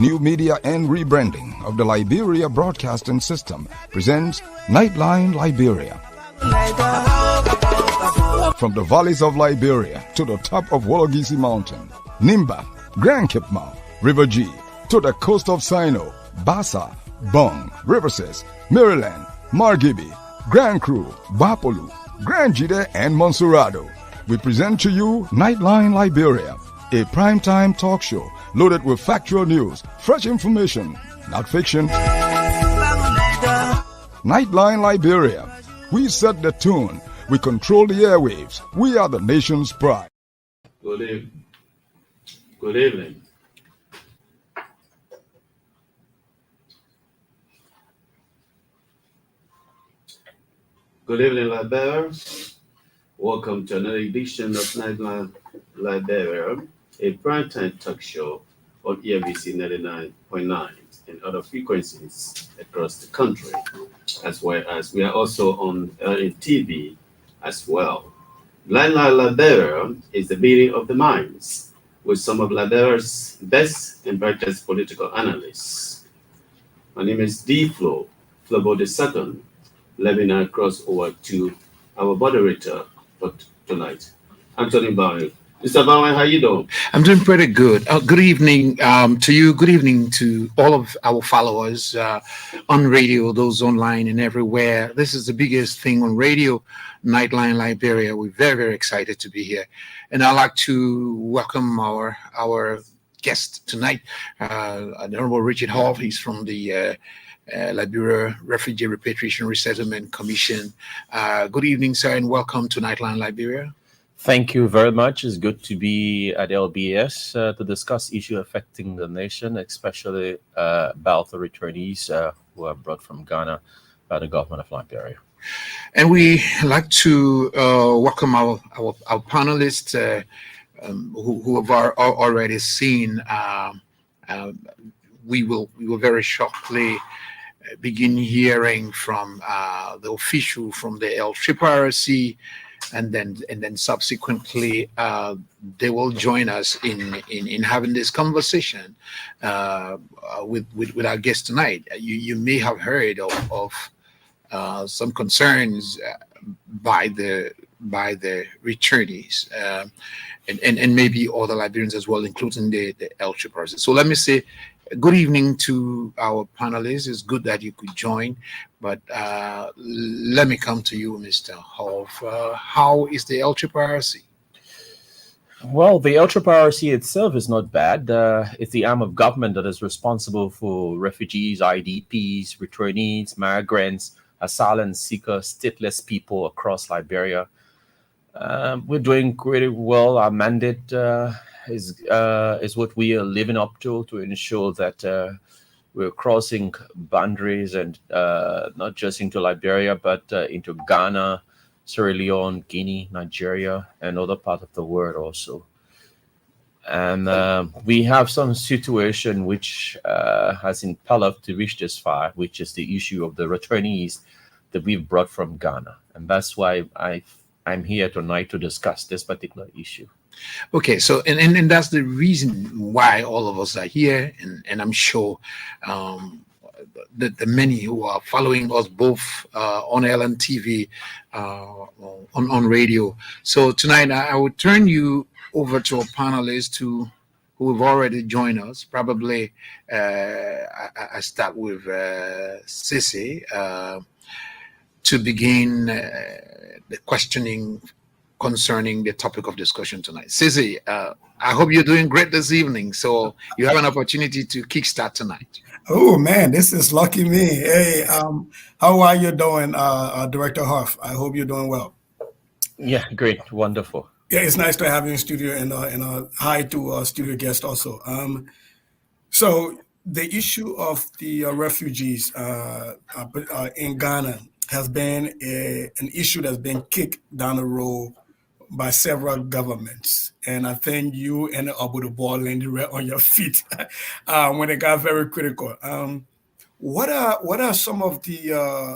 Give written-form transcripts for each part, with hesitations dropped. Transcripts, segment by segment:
New media and rebranding of the Liberia Broadcasting System presents Nightline Liberia. From the valleys of Liberia to the top of Wologisi Mountain, Nimba, Grand Kipma, River G, to the coast of Sino, Bassa, Bong, Riverses, Maryland, Margibi, Grand Cru, Bapolu, Grand Jide, and Monserrado. We present to you Nightline Liberia, a primetime talk show loaded with factual news, fresh information, not fiction. Nightline Liberia. We set the tune. We control the airwaves. We are the nation's pride. Good evening. Good evening. Good evening, Liberia. Welcome to another edition of Nightline Liberia, a primetime talk show on EFBC 99.9 and other frequencies across the country, as well as we are also on TV as well. Nightline Liberia is the meeting of the minds with some of Liberia's best and brightest political analysts. My name is D. Flobo II, living across over to our moderator for tonight, Anthony Bowen. Mr. Bowen, how you doing? I'm doing pretty good. Good evening to you. Good evening to all of our followers on radio, those online and everywhere. This is the biggest thing on radio, Nightline Liberia. We're very, very excited to be here. And I'd like to welcome our guest tonight, the Honorable Richard Hall. He's from the Liberia Refugee Repatriation Resettlement Commission. Good evening, sir, and welcome to Nightline Liberia. Thank you very much. It's good to be at LBS to discuss issues affecting the nation, especially about the returnees who are brought from Ghana by the government of Liberia. And we like to welcome our panelists who have already seen. We will very shortly begin hearing from the official from the LRRC. And then subsequently they will join us in having this conversation with our guest tonight. You may have heard of some concerns by the returnees and maybe other Liberians as well, including the LRRC. So let me say good evening to our panelists. It's good that you could join, but let me come to you, Mr. Hall. How is the LRRC? Well, the LRRC itself is not bad. It's the arm of government that is responsible for refugees, IDPs, returnees, migrants, asylum seekers, stateless people across Liberia. We're doing pretty well. Our mandate is what we are living up to ensure that we're crossing boundaries and not just into Liberia, but into Ghana, Sierra Leone, Guinea, Nigeria, and other parts of the world also. And we have some situation which has impelled us to reach this far, which is the issue of the returnees that we've brought from Ghana. And that's why I'm here tonight to discuss this particular issue. Okay, so and that's the reason why all of us are here, and I'm sure the many who are following us both on LNTV, on radio. So tonight I will turn you over to our panelists who have already joined us. Probably I start with Sissy to begin the questioning concerning the topic of discussion tonight. Sissy, I hope you're doing great this evening. So you have an opportunity to kickstart tonight. Oh man, this is lucky me. Hey, how are you doing, Director Huff? I hope you're doing well. Yeah, great, wonderful. Yeah, it's nice to have you in studio, and hi to studio guest also. So the issue of the refugees in Ghana has been an issue that's been kicked down the road by several governments, and I think you ended up with the ball landing right on your feet when it got very critical. What are some of the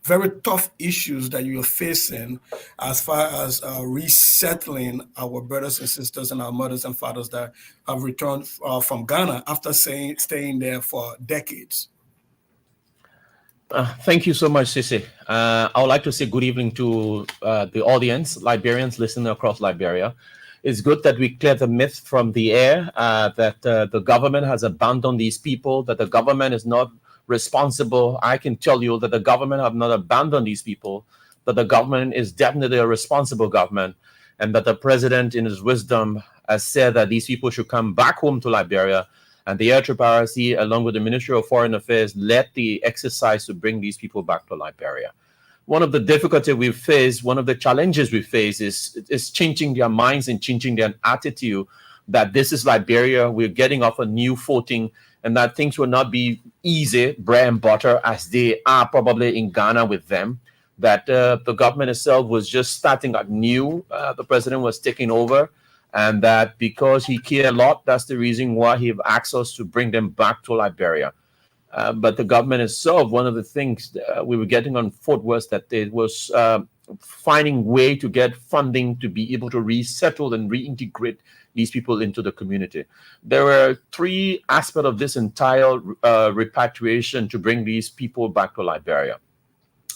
very tough issues that you are facing as far as resettling our brothers and sisters and our mothers and fathers that have returned from Ghana after staying there for decades? Thank you so much, Sisi. I would like to say good evening to the audience, Liberians listening across Liberia. It's good that we clear the myth from the air that the government has abandoned these people, that the government is not responsible. I can tell you that the government have not abandoned these people, that the government is definitely a responsible government, and that the president, in his wisdom, has said that these people should come back home to Liberia. And the Air Triparacy, along with the Ministry of Foreign Affairs, led the exercise to bring these people back to Liberia. One of the difficulties we face, one of the challenges we face is changing their minds and changing their attitude that this is Liberia, we're getting off a new footing, and that things will not be easy, bread and butter, as they are probably in Ghana with them, that the government itself was just starting out new, the president was taking over, and that because he cared a lot, that's the reason why he asked us to bring them back to Liberia. But the government itself, one of the things we were getting on foot was that it was finding way to get funding to be able to resettle and reintegrate these people into the community. There were three aspects of this entire repatriation to bring these people back to Liberia.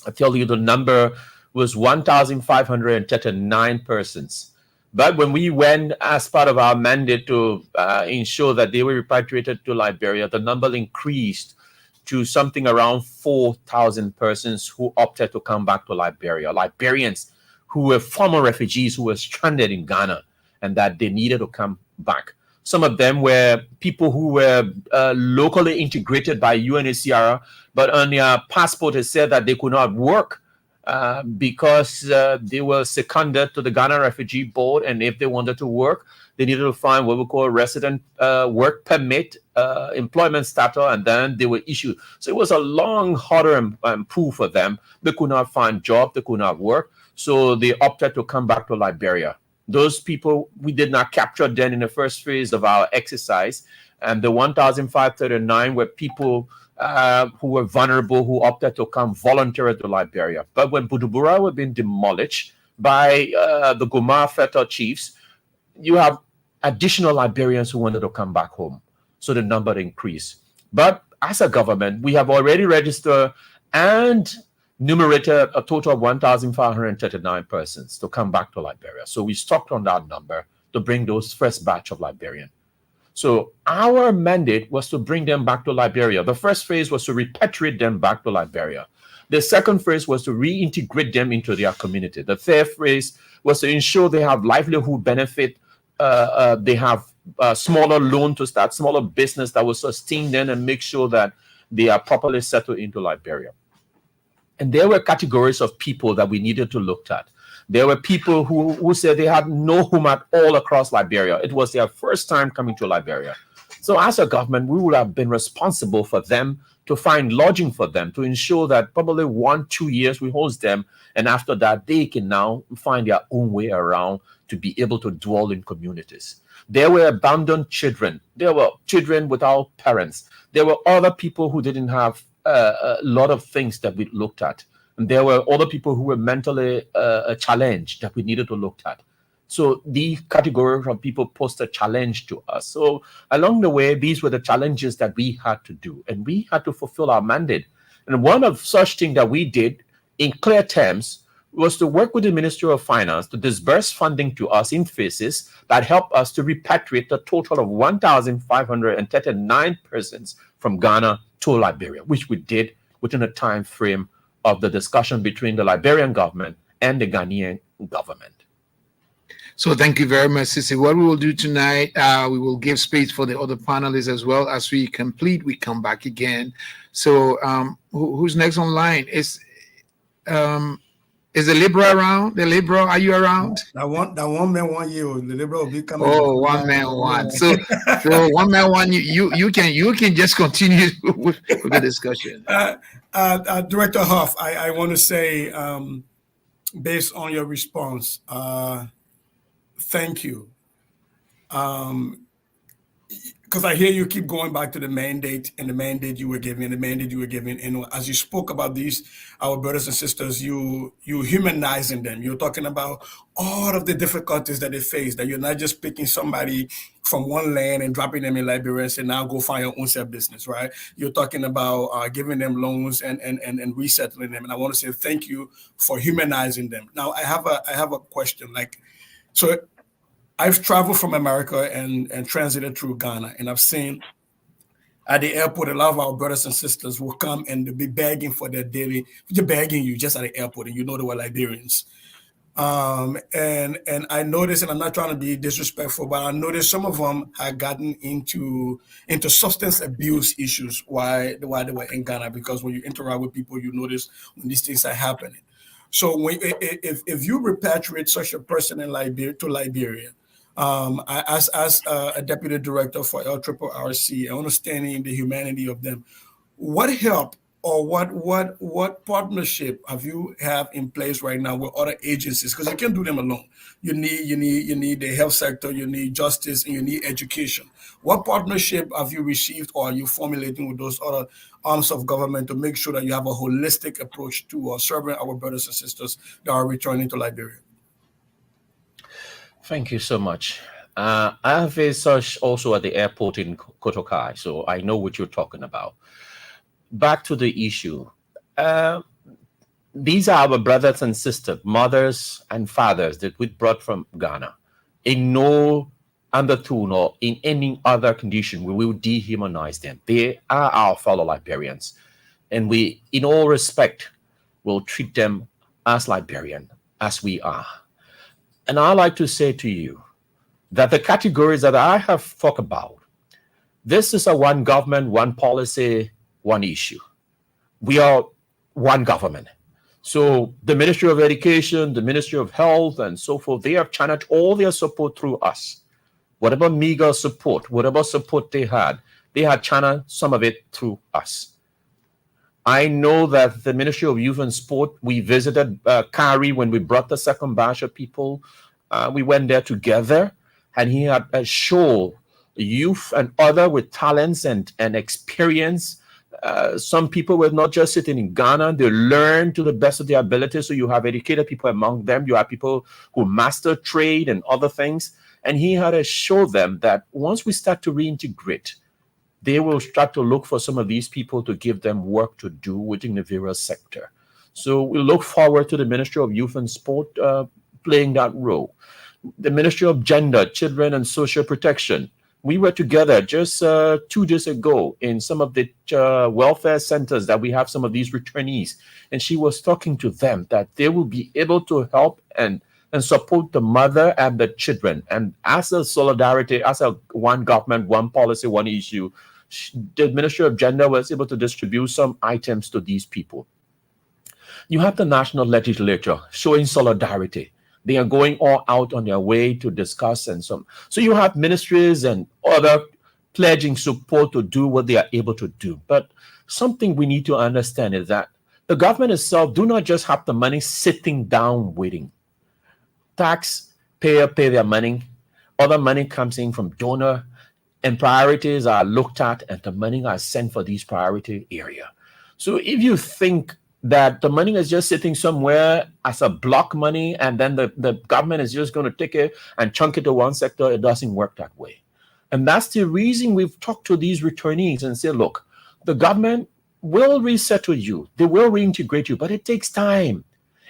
I tell you, the number was 1,539 persons. But when we went as part of our mandate to ensure that they were repatriated to Liberia, the number increased to something around 4,000 persons who opted to come back to Liberia. Liberians who were former refugees who were stranded in Ghana and that they needed to come back. Some of them were people who were locally integrated by UNHCR, but on their passport it said that they could not work because they were seconded to the Ghana Refugee Board, and if they wanted to work, they needed to find what we call resident work permit, employment status, and then they were issued. So it was a long, harder pull for them. They could not find job, they could not work, so they opted to come back to Liberia. Those people, we did not capture then in the first phase of our exercise, and the 1,539 were people who were vulnerable, who opted to come voluntarily to Liberia. But when Bujumbura were being demolished by the Goma Feta chiefs, you have additional Liberians who wanted to come back home. So the number increased. But as a government, we have already registered and numerated a total of 1,539 persons to come back to Liberia. So we stopped on that number to bring those first batch of Liberians. So our mandate was to bring them back to Liberia. The first phase was to repatriate them back to Liberia. The second phase was to reintegrate them into their community. The third phase was to ensure they have livelihood benefit. They have a smaller loan to start, smaller business that will sustain them and make sure that they are properly settled into Liberia. And there were categories of people that we needed to look at. There were people who said they had no home at all across Liberia. It was their first time coming to Liberia. So as a government, we would have been responsible for them to find lodging for them, to ensure that probably 1-2 years we host them. And after that, they can now find their own way around to be able to dwell in communities. There were abandoned children. There were children without parents. There were other people who didn't have a lot of things that we looked at. And there were other people who were mentally challenged that we needed to look at. So the category of people posed a challenge to us. So along the way, these were the challenges that we had to do, and we had to fulfill our mandate. And one of such things that we did in clear terms was to work with the Ministry of Finance to disburse funding to us in phases that helped us to repatriate a total of 1,539 persons from Ghana to Liberia, which we did within a time frame of the discussion between the Liberian government and the Ghanaian government. So thank you very much, Sisi. What we will do tonight, we will give space for the other panelists as well. As we complete, we come back again. So who's next online? Is the Liberal around? The Liberal, are you around? That one man, 1 year, the Liberal will be coming. Oh, one man, one. So one man, one. You can just continue with the discussion. Director Huff, I want to say, based on your response, thank you. because I hear you keep going back to the mandate and the mandate you were given, and as you spoke about these, our brothers and sisters, you humanizing them. You're talking about all of the difficulties that they face. That you're not just picking somebody from one land and dropping them in Liberia and say, now go find your own self business, right? You're talking about giving them loans and resettling them. And I want to say thank you for humanizing them. Now I have a question. So I've traveled from America and transited through Ghana, and I've seen at the airport a lot of our brothers and sisters will come and they'll be begging for their daily, they're begging you just at the airport, and you know they were Liberians. And I noticed, and I'm not trying to be disrespectful, but I noticed some of them had gotten into substance abuse issues while they were in Ghana, because when you interact with people, you notice when these things are happening. So if you repatriate such a person in Liberia, as a deputy director for LRRC, understanding the humanity of them, what help or what partnership have you have in place right now with other agencies? Because you can't do them alone. You need the health sector, you need justice, and you need education. What partnership have you received or are you formulating with those other arms of government to make sure that you have a holistic approach to serving our brothers and sisters that are returning to Liberia? Thank you so much. I have a search also at the airport in Kotokai, so I know what you're talking about. Back to the issue. These are our brothers and sisters, mothers and fathers that we brought from Ghana. In no undertone or in any other condition, we will dehumanize them. They are our fellow Liberians. And we, in all respect, will treat them as Liberian, as we are. And I like to say to you that the categories that I have talked about, this is a one government, one policy, one issue. We are one government. So the Ministry of Education, the Ministry of Health, and so forth, they have channeled all their support through us. Whatever meager support, whatever support they had channeled some of it through us. I know that the Ministry of Youth and Sport, we visited Kari when we brought the second batch of people. We went there together, and he had shown youth and other with talents and experience. Some people were not just sitting in Ghana, they learned to the best of their ability. So you have educated people among them. You have people who master trade and other things. And he had to show them that once we start to reintegrate, they will start to look for some of these people to give them work to do within the various sector. So we look forward to the Ministry of Youth and Sport playing that role. The Ministry of Gender, Children and Social Protection. We were together just 2 days ago in some of the welfare centers that we have some of these returnees. And she was talking to them that they will be able to help and support the mother and the children. And as a solidarity, as a one government, one policy, one issue, the Ministry of Gender was able to distribute some items to these people. You have the National Legislature showing solidarity. They are going all out on their way to discuss and some. So you have ministries and other pledging support to do what they are able to do. But something we need to understand is that the government itself do not just have the money sitting down waiting. Taxpayer pay their money. Other money comes in from donor, and priorities are looked at, and the money are sent for these priority area. So if you think that the money is just sitting somewhere as a block money, and then the government is just going to take it and chunk it to one sector, it doesn't work that way. And that's the reason we've talked to these returnees and said, look, the government will resettle you. They will reintegrate you, but it takes time.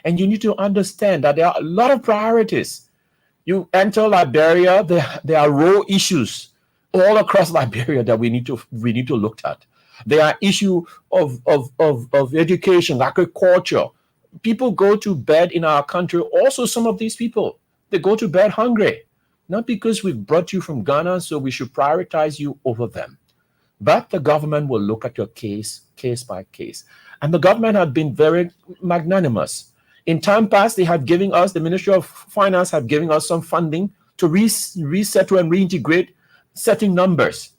And you need to understand that there are a lot of priorities. You enter Liberia, there are raw issues all across Liberia that we need to look at. There are issues of education, agriculture. People go to bed in our country. Also, some of these people, they go to bed hungry. Not because we've brought you from Ghana, so we should prioritize you over them. But the government will look at your case by case. And the government has been very magnanimous. In time past, they have given us, the Ministry of Finance have given us some funding to resettle and reintegrate certain numbers.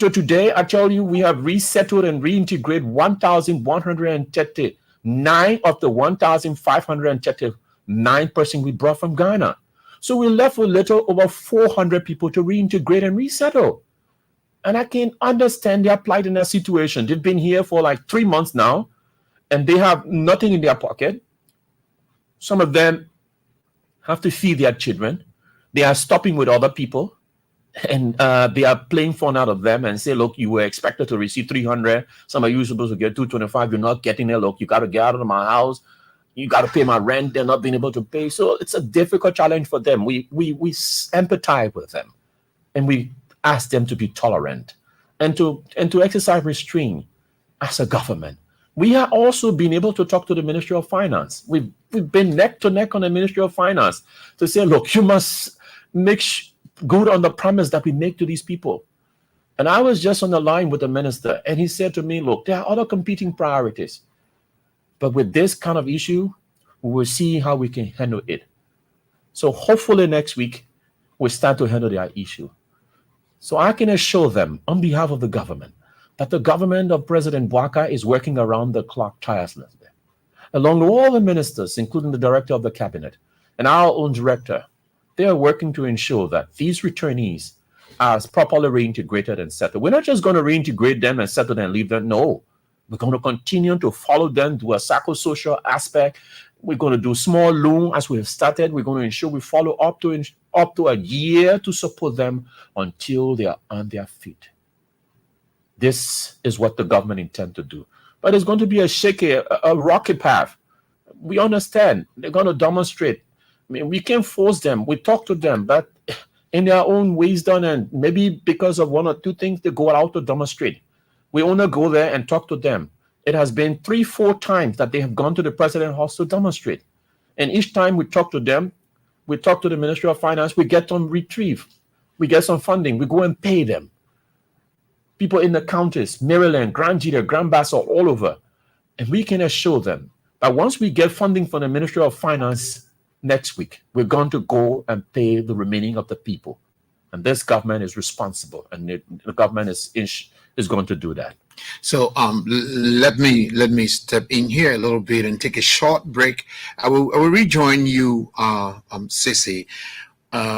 So today, I tell you, we have resettled and reintegrated 1,139 of the 1,539 persons we brought from Ghana. So we're left with little over 400 people to reintegrate and resettle. And I can understand their plight in their situation. They've been here for like 3 months now, and they have nothing in their pocket. Some of them have to feed their children. They are stopping with other people, and they are playing fun out of them and say, look, you were expected to receive 300. Some of you supposed to get 225. You're not getting it. Look, you got to get out of my house. You got to pay my rent. They're not being able to pay. So it's a difficult challenge for them. We empathize with them, and we ask them to be tolerant and to exercise restraint as a government. We have also been able to talk to the Ministry of Finance. We've been neck to neck on the Ministry of Finance to say, look, you must make good on the promise that we make to these people. And I was just on the line with the minister, and he said to me, look, there are other competing priorities. But with this kind of issue, we will see how we can handle it. So hopefully next week, we start to handle their issue. So I can assure them on behalf of the government that the government of President Bouaka is working around the clock tirelessly, along with all the ministers, including the director of the cabinet and our own director. They are working to ensure that these returnees are properly reintegrated and settled. We're not just going to reintegrate them and settle them and leave them. No, we're going to continue to follow them to a psychosocial aspect. We're going to do small loan as we have started. We're going to ensure we follow up to a year to support them until they are on their feet. This is what the government intends to do. But it's going to be a rocky path. We understand. They're going to demonstrate. I mean, we can't force them. We talk to them, but in their own wisdom, and maybe because of one or two things, they go out to demonstrate. We only go there and talk to them. It has been 3-4 times that they have gone to the president's house to demonstrate. And each time we talk to them, we talk to the Ministry of Finance, we get them retrieved. We get some funding. We go and pay them. People in the counties, Maryland, Grand Jita, Grand Bassa, all over. And we can assure them that once we get funding from the Ministry of Finance next week, we're going to go and pay the remaining of the people. And this government is responsible, and the government is going to do that. So let me step in here a little bit and take a short break. I will rejoin you, Sissy.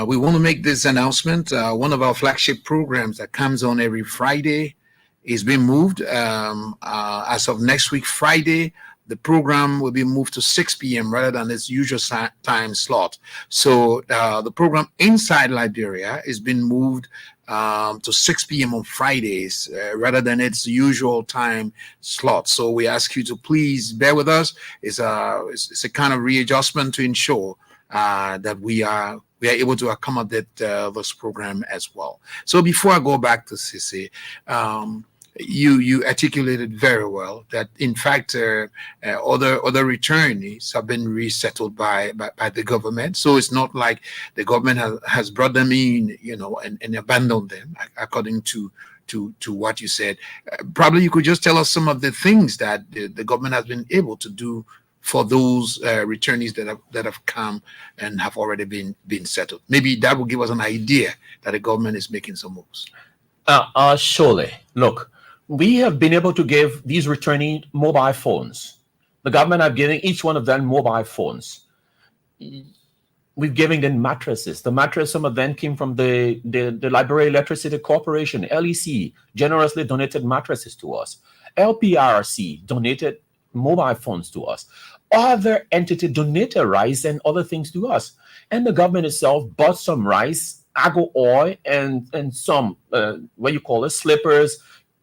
We want to make this announcement. One of our flagship programs that comes on every Friday is being moved. As of next week, Friday, the program will be moved to 6 p.m. rather than its usual time slot. So the program Inside Liberia is being moved to 6 p.m. on Fridays rather than its usual time slot. So we ask you to please bear with us. It's a kind of readjustment to ensure that we are able to accommodate this program as well. So before I go back to Sissy, you articulated very well that in fact other returnees have been resettled by the government. So it's not like the government has brought them in, and abandoned them, according to what you said. Probably you could just tell us some of the things that the government has been able to do for those returnees that have come and have already been settled. Maybe that will give us an idea that the government is making some moves. Surely. Look, we have been able to give these returning mobile phones. The government have given each one of them mobile phones. We've given them mattresses. The mattress, some of them came from the Liberia Electricity Corporation, LEC, generously donated mattresses to us. LPRC donated mobile phones to us. Other entities donated rice and other things to us. And the government itself bought some rice, agro oil, and some, slippers,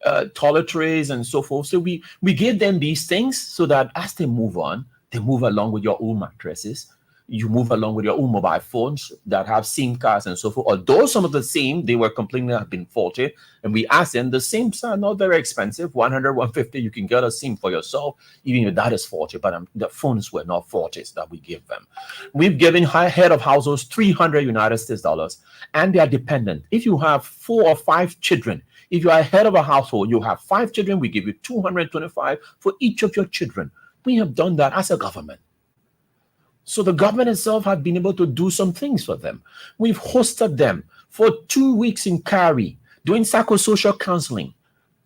toiletries, and so forth. So we gave them these things so that as they move on, they move along with your own mattresses. You move along with your own mobile phones that have SIM cards and so forth. Although some of the SIM, they were complaining have been faulty. And we asked them, the SIMs are not very expensive. 100, 150, you can get a SIM for yourself, even if that is faulty. But the phones were not faulty that we give them. We've given head of households $300 United States dollars, and they are dependent. If you have 4 or 5 children, if you are head of a household, you have 5 children, we give you $225 for each of your children. We have done that as a government. So the government itself has been able to do some things for them. We've hosted them for 2 weeks in Kari, doing psychosocial counseling,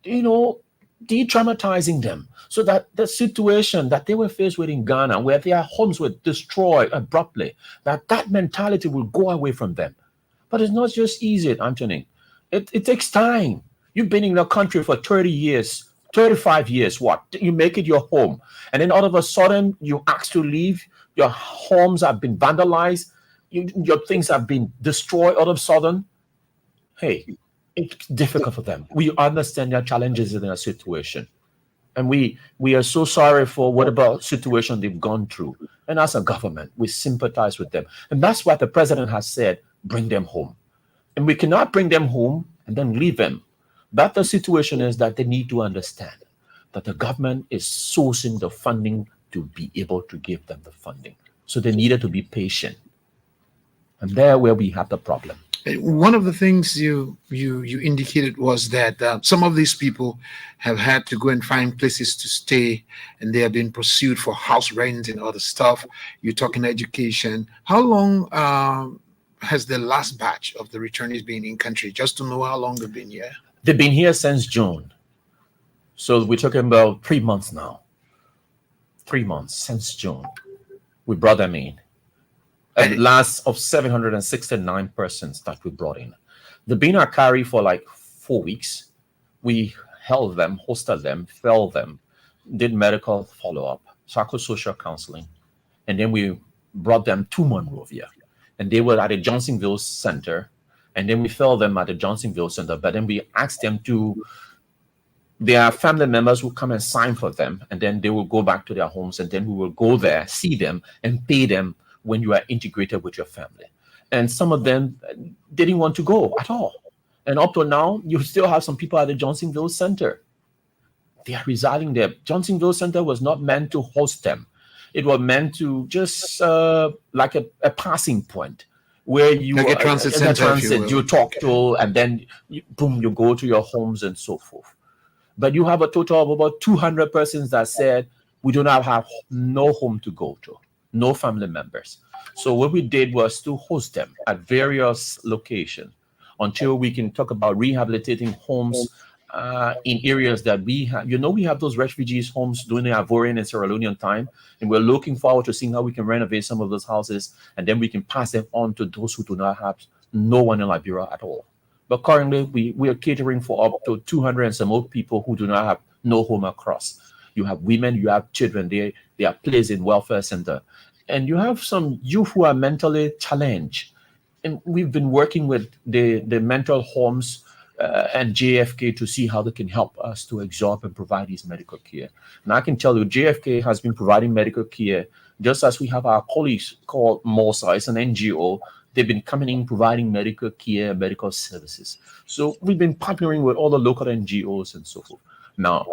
de-traumatizing them so that the situation that they were faced with in Ghana, where their homes were destroyed abruptly, that mentality will go away from them. But it's not just easy, Anthony. It takes time. You've been in the country for 30 years, 35 years. What? You make it your home. And then all of a sudden, you ask to leave. Your homes have been vandalized. Your things have been destroyed all of a sudden. Hey, it's difficult for them. We understand their challenges in their situation. And we are so sorry for whatever situation they've gone through. And as a government, we sympathize with them. And that's why the president has said, bring them home. And we cannot bring them home and then leave them. But the situation is that they need to understand that the government is sourcing the funding to be able to give them the funding. So they needed to be patient. And there where we have the problem. One of the things you indicated was that some of these people have had to go and find places to stay, and they have been pursued for house rent and other stuff. You're talking education. How long has the last batch of the returnees been in country? Just to know how long they've been here. They've been here since June. So we're talking about 3 months now. 3 months since June. We brought them in. A last of 769 persons that we brought in. They've been at Kari for like 4 weeks. We held them, hosted them, fed them, did medical follow-up, psychosocial counseling. And then we brought them to Monrovia. And they were at a Johnsonville center. And then we fed them at the Johnsonville center. But then we asked them to, their family members will come and sign for them. And then they will go back to their homes. And then we will go there, see them, and pay them when you are integrated with your family. And some of them didn't want to go at all. And up to now, you still have some people at the Johnsonville Center. They are residing there. Johnsonville Center was not meant to host them. It was meant to just like a passing point where you like a transit center, you talk to, and then boom, you go to your homes and so forth. But you have a total of about 200 persons that said, we do not have no home to go to. No family members. So what we did was to host them at various locations until we can talk about rehabilitating homes in areas that we have. You know, we have those refugees homes during the Ivorian and Sierra Leonean time, and we're looking forward to seeing how we can renovate some of those houses, and then we can pass them on to those who do not have no one in Liberia at all. But currently, we are catering for up to 200 and some old people who do not have no home across. You have women, you have children, they are placed in welfare center. And you have some youth who are mentally challenged. And we've been working with the mental homes and JFK to see how they can help us to absorb and provide this medical care. And I can tell you, JFK has been providing medical care, just as we have our colleagues called MOSA, it's an NGO. They've been coming in providing medical care, medical services. So we've been partnering with all the local NGOs and so forth. Now,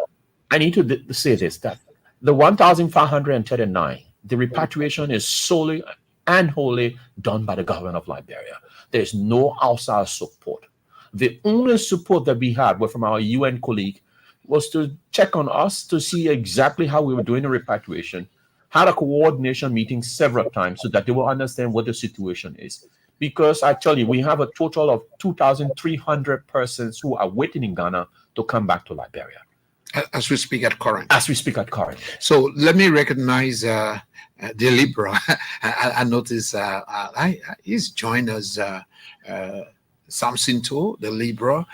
I need to say this, that the 1,539, the repatriation is solely and wholly done by the government of Liberia. There's no outside support. The only support that we had was from our UN colleague was to check on us to see exactly how we were doing the repatriation, had a coordination meeting several times so that they will understand what the situation is. Because I tell you, we have a total of 2,300 persons who are waiting in Ghana to come back to Liberia. As we speak at current. As we speak at current. So let me recognize the Libra. I notice he's joined us, Samson too, the Libra.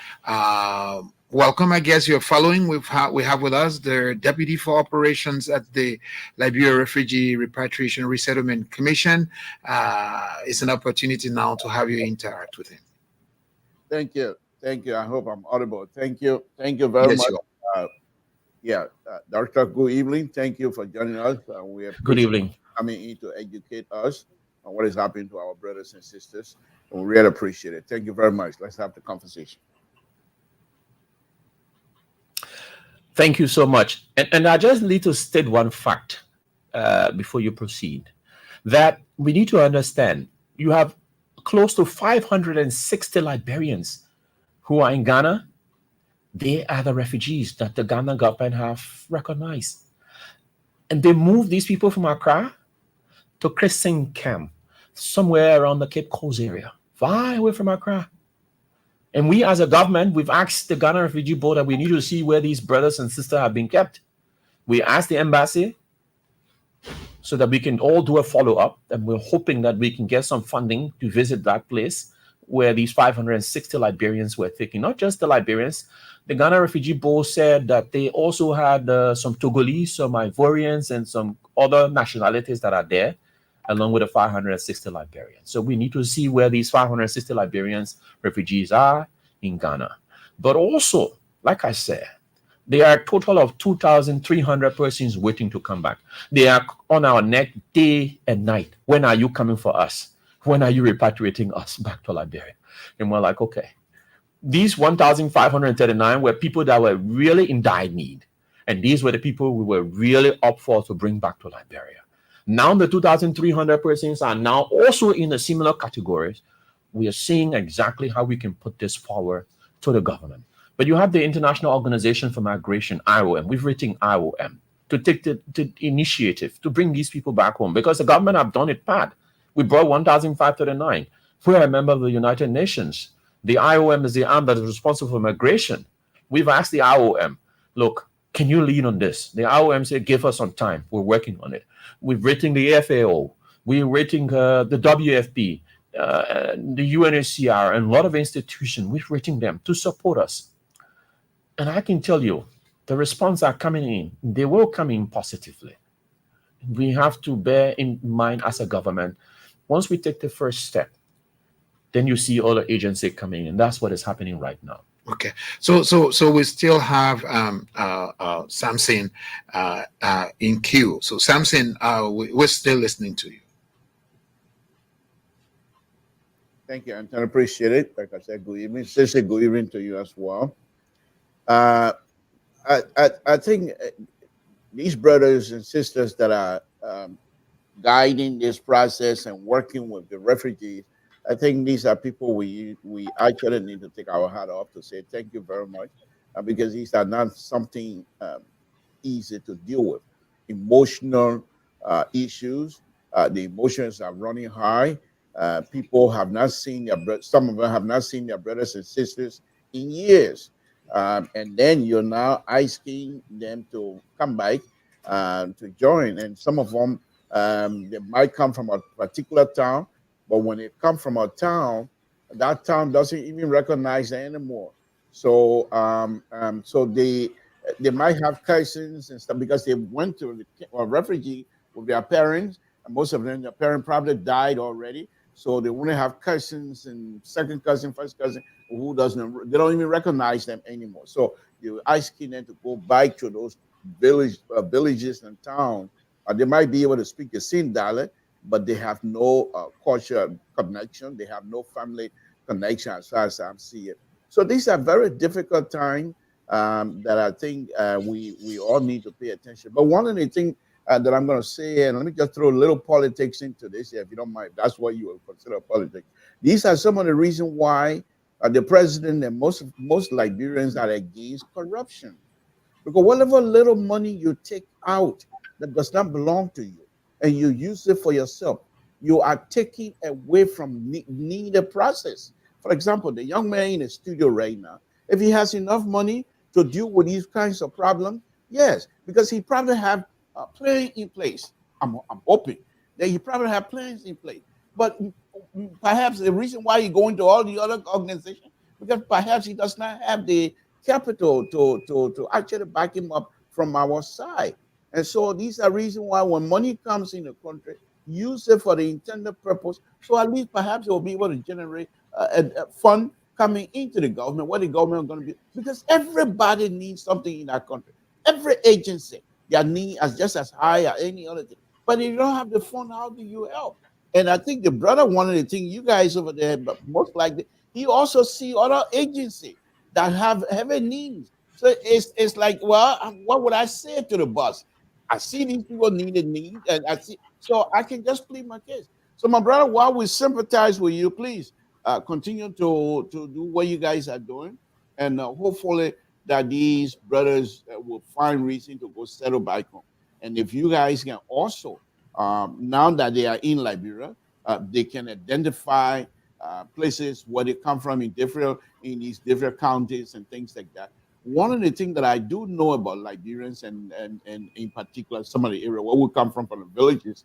Welcome. I guess you're following. We have with us the Deputy for Operations at the Liberia Refugee Repatriation Resettlement Commission. It's an opportunity now to have you interact with him. Thank you. I hope I'm audible. Thank you very much. Doctor, good evening. Thank you for joining us. We are good evening. Coming in to educate us on what is happening to our brothers and sisters. And we really appreciate it. Thank you very much. Let's have the conversation. Thank you so much. And I just need to state one fact before you proceed, that we need to understand you have close to 560 Liberians who are in Ghana. They are the refugees that the Ghana government have recognized. And they moved these people from Accra to Christian Camp, somewhere around the Cape Coast area, far away from Accra. And we as a government, we've asked the Ghana Refugee Board that we need to see where these brothers and sisters have been kept. We asked the embassy so that we can all do a follow-up, and we're hoping that we can get some funding to visit that place where these 560 Liberians were taken. Not just the Liberians. The Ghana Refugee Board said that they also had some Togolese, some Ivorians, and some other nationalities that are there, along with the 560 Liberians. So we need to see where these 560 Liberians refugees are in Ghana. But also, like I said, there are a total of 2,300 persons waiting to come back. They are on our neck day and night. When are you coming for us? When are you repatriating us back to Liberia? And we're like, okay. These 1,539 were people that were really in dire need. And these were the people we were really up for to bring back to Liberia. Now the 2,300 persons are now also in a similar categories. We are seeing exactly how we can put this forward to the government. But you have the International Organization for Migration, IOM. We've written IOM to take the initiative to bring these people back home because the government have done it bad. We brought 1,539. We're a member of the United Nations. The IOM is the arm that is responsible for migration. We've asked the IOM, look, can you lead on this? The IOM said, give us some time. We're working on it. We've written the FAO. We're written the WFP, the UNHCR, and a lot of institutions. We've written them to support us. And I can tell you, the response are coming in. They will come in positively. We have to bear in mind as a government, once we take the first step, then you see other agencies coming in. That's what is happening right now. Okay, so we still have Samson in queue. So Samson, we're still listening to you. Thank you, Anton. Appreciate it. Like I said, good evening. Sister, good evening to you as well. I think these brothers and sisters that are guiding this process and working with the refugees, I think these are people we actually need to take our hat off to say thank you very much, because these are not something easy to deal with. Emotional issues, the emotions are running high. People have not seen some of them have not seen their brothers and sisters in years. And then you're now asking them to come back to join. And some of them, they might come from a particular town, but when they come from a town, that town doesn't even recognize them anymore. So, so they might have cousins and stuff because they went to a refugee with their parents, and most of them, their parent probably died already. So they want to have cousins and second cousin, first cousin, who doesn't, they don't even recognize them anymore. So you're asking them to go back to those villages and towns. They might be able to speak the same dialect, but they have no culture connection. They have no family connection as far as I'm seeing. So these are very difficult times that I think we all need to pay attention. But one of the things that I'm going to say, and let me just throw a little politics into this, if you don't mind. That's what you would consider politics. These are some of the reasons why the president and most Liberians are against corruption. Because whatever little money you take out that does not belong to you and you use it for yourself, you are taking away from needed process. For example, the young man in the studio right now, if he has enough money to deal with these kinds of problems, yes, because he probably have a plan in place. I'm hoping that he probably have plans in place. But perhaps the reason why he going to all the other organizations, because perhaps he does not have the capital to actually back him up from our side. And so these are reasons why when money comes in the country, use it for the intended purpose. So at least perhaps it will be able to generate a fund coming into the government, what the government is going to be, because everybody needs something in that country. Every agency, their need is just as high as any other thing. But if you don't have the fund, how do you help? And I think the brother, one of the things you guys over there, but most likely, he also see other agencies that have heavy needs. So it's like, well, what would I say to the boss? I see these people need, and I see, so I can just plead my case. So my brother, while we sympathize with you, please continue to do what you guys are doing, and hopefully that these brothers will find reason to go settle back home. And if you guys can also, now that they are in Liberia, they can identify places where they come from in these different counties and things like that. One of the things that I do know about Liberians and in particular some of the area where we come from the villages,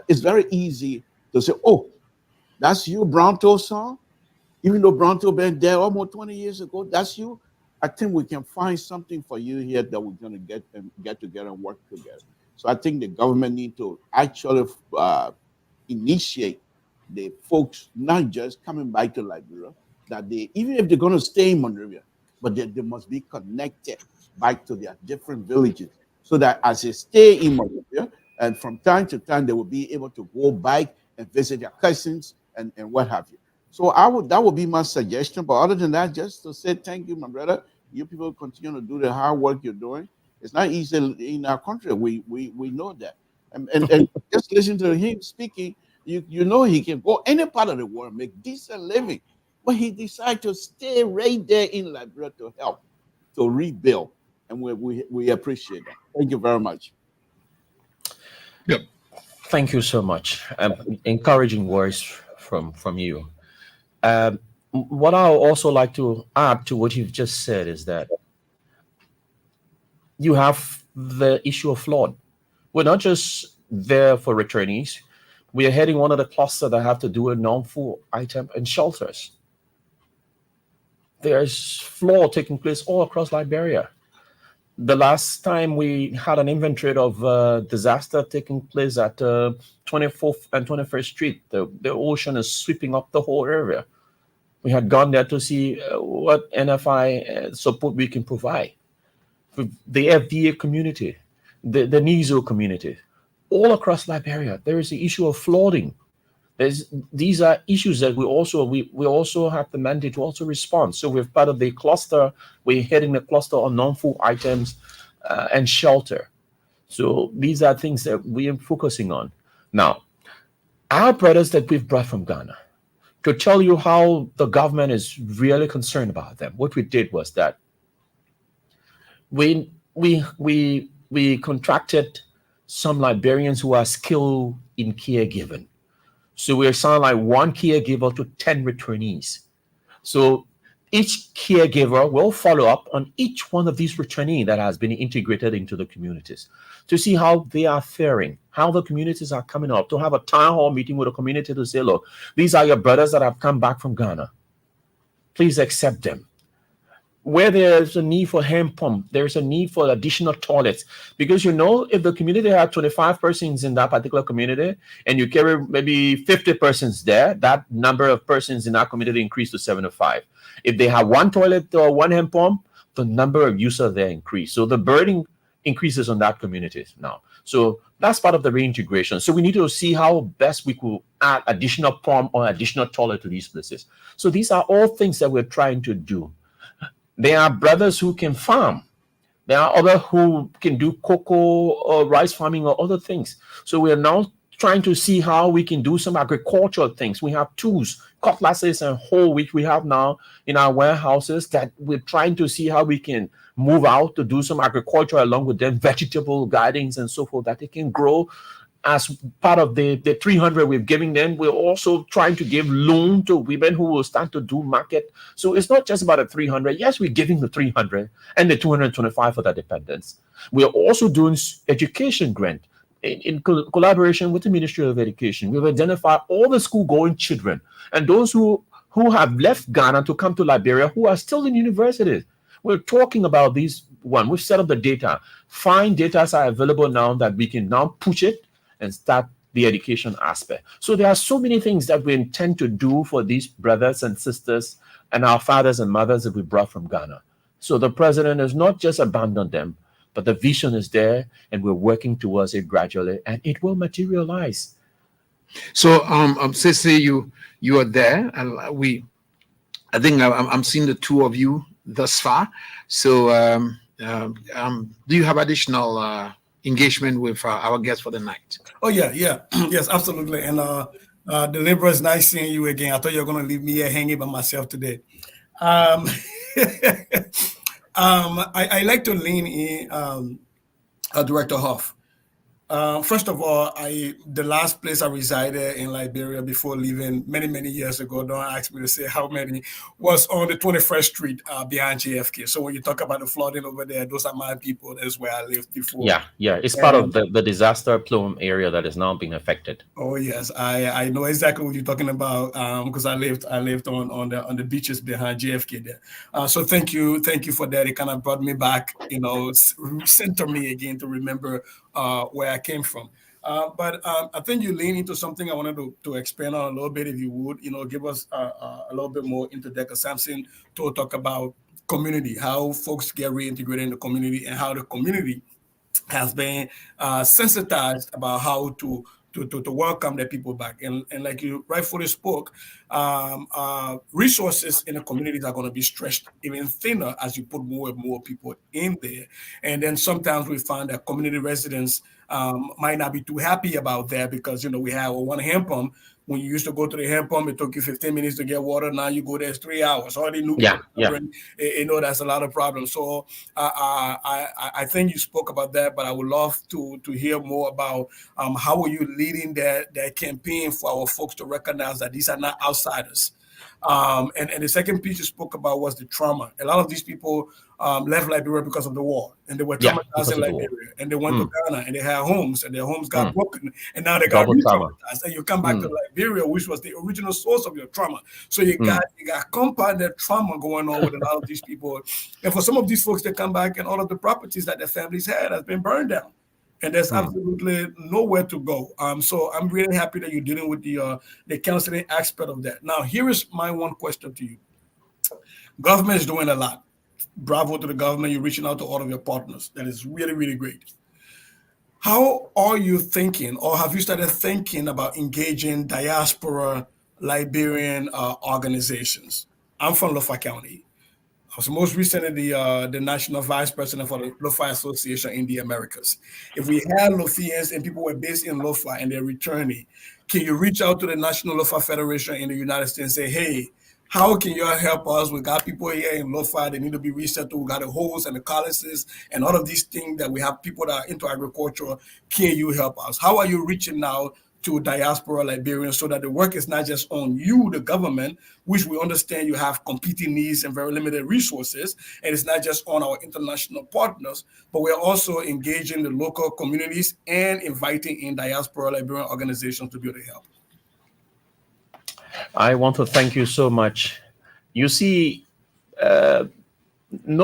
it's very easy to say, oh, that's you, Brown Toe son? even though Bronto been there almost 20 years ago, that's you. I think we can find something for you here that we're going to get together and work together. So I think the government need to actually initiate the folks not just coming back to Liberia, that they, even if they're going to stay in Monrovia, but they must be connected back to their different villages, so that as they stay in Monrovia, and from time to time they will be able to go back and visit their cousins and what have you. So that would be my suggestion. But other than that, just to say thank you, my brother. You people continue to do the hard work you're doing. It's not easy in our country. We know that. And just listen to him speaking, you know he can go any part of the world, make decent living. But he decided to stay right there in Liberia to help, to rebuild. And we appreciate that. Thank you very much. Yep. Thank you so much. Encouraging words from you. What I would also like to add to what you've just said is that you have the issue of flood. We're not just there for returnees. We are heading one of the clusters that have to do with non-food item and shelters. There's flood taking place all across Liberia. The last time we had an inventory of disaster taking place at 24th and 21st Street, the ocean is sweeping up the whole area. We had gone there to see what NFI support we can provide. The FDA community, the NISO community, all across Liberia, there is the issue of flooding. These are issues that we also have the mandate to also respond. So we're part of the cluster. We're heading the cluster on non-food items and shelter. So these are things that we are focusing on. Now, our brothers that we've brought from Ghana, to tell you how the government is really concerned about them, what we did was that we contracted some Liberians who are skilled in caregiving. So we assign like one caregiver to 10 returnees. So each caregiver will follow up on each one of these returnees that has been integrated into the communities to see how they are faring, how the communities are coming up, to have a town hall meeting with the community to say, look, these are your brothers that have come back from Ghana. Please accept them. Where there's a need for hand pump, there's a need for additional toilets. Because if the community had 25 persons in that particular community and you carry maybe 50 persons there, that number of persons in that community increased to 75. If they have one toilet or one hand pump, the number of users there increase. So the burden increases on that community now. So that's part of the reintegration. So we need to see how best we could add additional pump or additional toilet to these places. So these are all things that we're trying to do. There are brothers who can farm. There are others who can do cocoa or rice farming or other things. So we are now trying to see how we can do some agricultural things. We have tools, cutlasses and hoe, which we have now in our warehouses, that we're trying to see how we can move out to do some agriculture along with them, vegetable gardens and so forth, that they can grow. As part of the 300 we're giving them, we're also trying to give loan to women who will start to do market. So it's not just about the 300. Yes, we're giving the 300 and the 225 for the dependents. We're also doing education grant in collaboration with the Ministry of Education. We've identified all the school-going children and those who have left Ghana to come to Liberia who are still in universities. We're talking about these one. We've set up the data. Fine data are available now that we can now push it and start the education aspect. So there are so many things that we intend to do for these brothers and sisters and our fathers and mothers that we brought from Ghana. So the president has not just abandoned them, but the vision is there and we're working towards it gradually and it will materialize. So, Sissy, you are there, and I think I'm seeing the two of you thus far. So, do you have additional engagement with our guests for the night? Oh yeah, yes, absolutely. And the Libra, is nice seeing you again. I thought you were going to leave me here hanging by myself today. I like to lean in, Director Huff. First of all, the last place I resided in Liberia before leaving many years ago. Don't ask me to say how many, was on the 21st Street behind JFK. So when you talk about the flooding over there, those are my people. That's where I lived before. Yeah, yeah. It's part of And the disaster plume area that is now being affected. oh yes, I know exactly what you're talking about because I lived on the beaches behind JFK there. So thank you for that. It kind of brought me back, center me again to remember where I came from. But I think you lean into something I wanted to expand on a little bit, if you would, give us a little bit more into that. Because Samson to talk about community, how folks get reintegrated in the community, and how the community has been sensitized about how to welcome the people back. And like you rightfully spoke, resources in the communities are going to be stretched even thinner as you put more and more people in there. And then sometimes we find that community residents might not be too happy about that because, we have one hand pump. When you used to go to the hand pump, it took you 15 minutes to get water. Now you go there, it's 3 hours. All the new Yeah, people, yeah. that's a lot of problems. So I think you spoke about that, but I would love to hear more about how are you leading that campaign for our folks to recognize that these are not outsiders. And the second piece you spoke about was the trauma. A lot of these people left Liberia because of the war, and they were Yeah, traumatized because in of the war. Liberia, and they went to Ghana, and they had homes, and their homes got broken, and now they got Double trauma. re-traumatized. And you come back to Liberia, which was the original source of your trauma. So you got compounded trauma going on with a lot of these people, and for some of these folks, they come back, and all of the properties that their families had has been burned down. And there's absolutely nowhere to go. So I'm really happy that you're dealing with the counseling aspect of that. Now, here is my one question to you. Government is doing a lot. Bravo to the government. You're reaching out to all of your partners. That is really, really great. How are you thinking, or have you started thinking about engaging diaspora Liberian organizations? I'm from Lofa County. I was most recently the national vice president for the Lofa Association in the Americas. If we had Lofians and people were based in Lofa and they're returning, can you reach out to the National Lofa Federation in the United States and say, hey, how can you help us? We got people here in Lofa, they need to be resettled. We got the holes and the colleges and all of these things that we have people that are into agriculture. Can you help us? How are you reaching out to diaspora Liberians so that the work is not just on you, the government, which we understand you have competing needs and very limited resources, and it's not just on our international partners, but we're also engaging the local communities and inviting in diaspora Liberian organizations to be able to help. I want to thank you so much. You see, no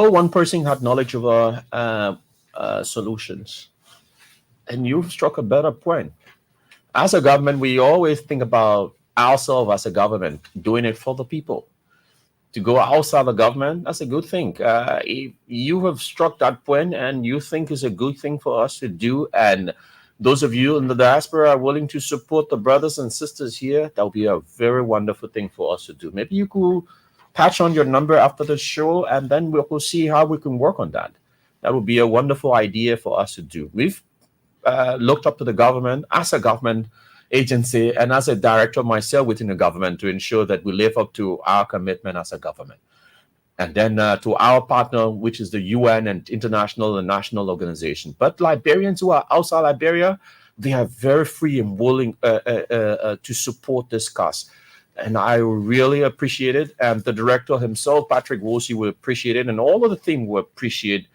one person had knowledge of our solutions, and you've struck a better point. As a government, we always think about ourselves as a government, doing it for the people. To go outside the government, that's a good thing. If you have struck that point and you think it's a good thing for us to do, and those of you in the diaspora are willing to support the brothers and sisters here, that would be a very wonderful thing for us to do. Maybe you could patch on your number after the show, and then we'll see how we can work on that. That would be a wonderful idea for us to do. We've looked up to the government as a government agency and as a director myself within the government to ensure that we live up to our commitment as a government. And then to our partner, which is the UN and international and national organization. But Liberians who are outside Liberia, they are very free and willing to support this cause. And I really appreciate it. And the director himself, Patrick Wolsey, will appreciate it. And all of the team will appreciate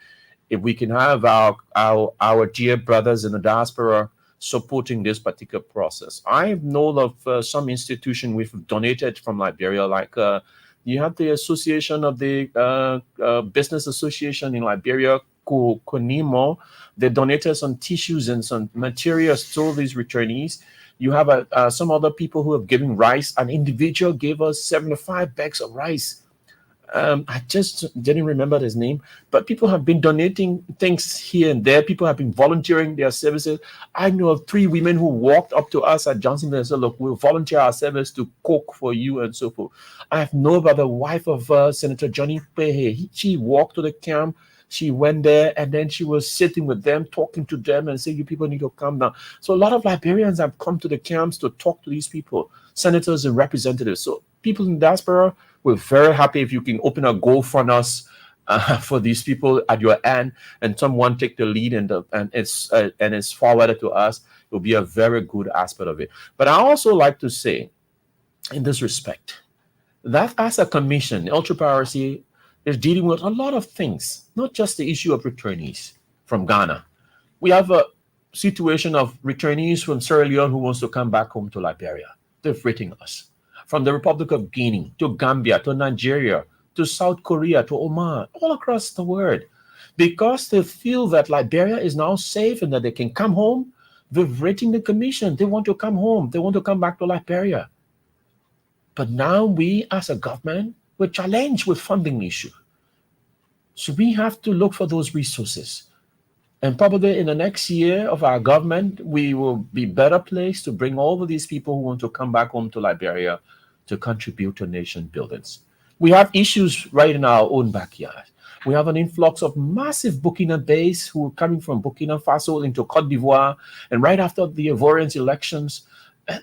if we can have our dear brothers in the diaspora supporting this particular process. I know of some institution we've donated from Liberia, like you have the Association of the Business Association in Liberia, CONIMO. They donated some tissues and some materials to these returnees. You have some other people who have given rice. An individual gave us 75 bags of rice. I just didn't remember his name, but people have been donating things here and there. People have been volunteering their services. I know of 3 women who walked up to us at Johnsonville and said, look, we'll volunteer our service to cook for you and so forth. I have known about the wife of Senator Johnny Pehe. She walked to the camp. She went there and then she was sitting with them, talking to them and saying, you people need to come down. So a lot of Liberians have come to the camps to talk to these people, senators and representatives. So people in diaspora, we're very happy if you can open a GoFund us for these people at your end, and someone take the lead and it's forwarded to us, it will be a very good aspect of it. But I also like to say, in this respect, that as a commission, Ultra Piracy is dealing with a lot of things, not just the issue of returnees from Ghana. We have a situation of returnees from Sierra Leone who wants to come back home to Liberia. They've written us. From the Republic of Guinea to Gambia to Nigeria to South Korea to Oman, all across the world. Because they feel that Liberia is now safe and that they can come home, they've written the commission. They want to come home. They want to come back to Liberia. But now we, as a government, we're challenged with funding issue. So we have to look for those resources. And probably in the next year of our government, we will be better placed to bring all of these people who want to come back home to Liberia to contribute to nation buildings. We have issues right in our own backyard. We have an influx of massive Burkina base who are coming from Burkina Faso into Cote d'Ivoire. And right after the Ivorians elections,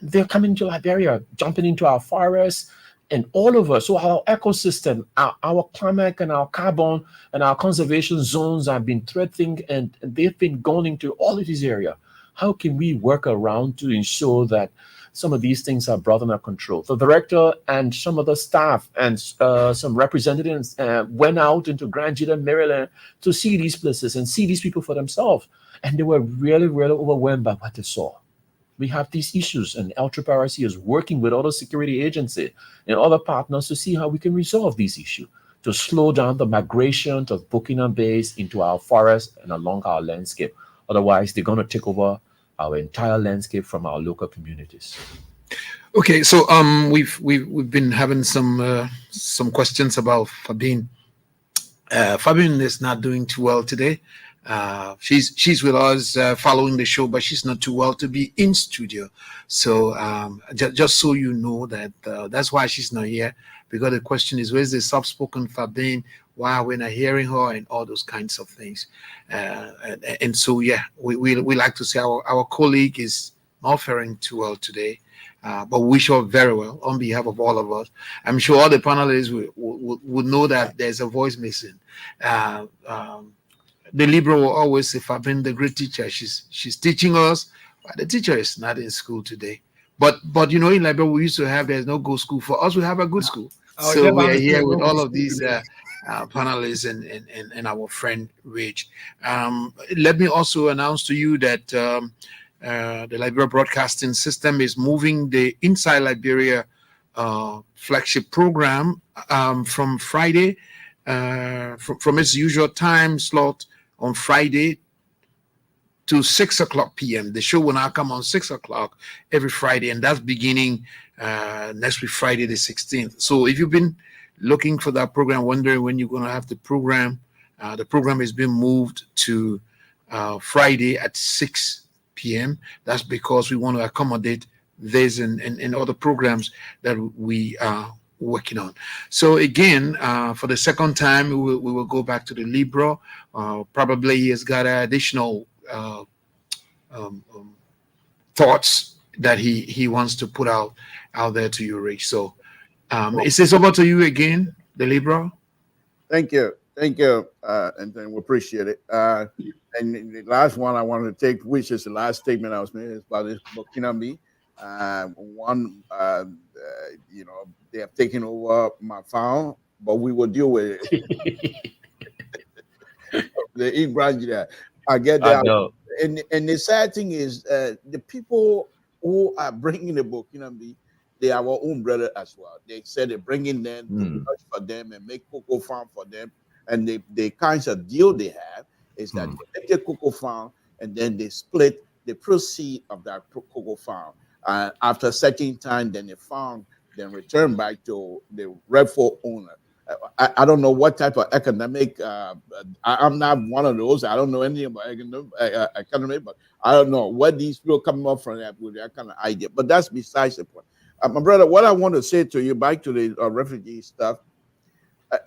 they're coming to Liberia, jumping into our forests and all over. So our ecosystem, our climate and our carbon and our conservation zones have been threatened, and they've been going into all of these areas. How can we work around to ensure that some of these things are brought under control? The director and some of the staff and some representatives went out into Grand Judah, Maryland to see these places and see these people for themselves. And they were really, really overwhelmed by what they saw. We have these issues, and Ultra Piracy is working with other security agencies and other partners to see how we can resolve these issues, to slow down the migration of Burkina base into our forests and along our landscape. Otherwise, they're going to take over our entire landscape from our local communities. Okay, so we've been having some questions about Fabien. Fabien is not doing too well today. She's with us following the show, but she's not too well to be in studio. So just so you know that that's why she's not here, because the question is, where's the soft-spoken Fabien? Why we're not hearing her and all those kinds of things. And so, yeah, we like to say our colleague is not faring too well today. But we wish her very well on behalf of all of us. I'm sure all the panelists would know that there's a voice missing. The Libra will always say, Fabien, the great teacher, she's teaching us, but the teacher is not in school today. But in Liberia, we used to have, there's no good school. For us, we have a good school. So we are here with all of these panelists and our friend Rich. Let me also announce to you that the Liberia Broadcasting System is moving the Inside Liberia flagship program from Friday, from its usual time slot on Friday to 6 o'clock p.m. The show will now come on 6 o'clock every Friday, and that's beginning next week, Friday the 16th. So if you've been looking for that program, wondering when you're going to have the program is being moved to Friday at 6 p.m. That's because we want to accommodate this and other programs that we are working on. So again, for the second time, we will go back to the Libra. Probably he has got additional thoughts that he wants to put out there to you, Rich. So is this over to you again, the Libra? Thank you, and we appreciate it. And the last one I wanted to take, which is the last statement I was making, is about this Burkina me. They have taken over my farm, but we will deal with it. The Ibrahim, I get that. And the sad thing is, the people who are bringing the Burkina me, they are our own brother as well. They said they're bringing them to work for them and make cocoa farm for them. And the kinds of deal they have is that they make a cocoa farm and then they split the proceed of that cocoa farm. After a certain time, then the farm then return back to the rightful owner. I don't know what type of economic. I'm not one of those. I don't know anything about economy, but I don't know what these people coming up from that with that kind of idea. But that's besides the point. My brother, what I want to say to you, back to the refugee stuff,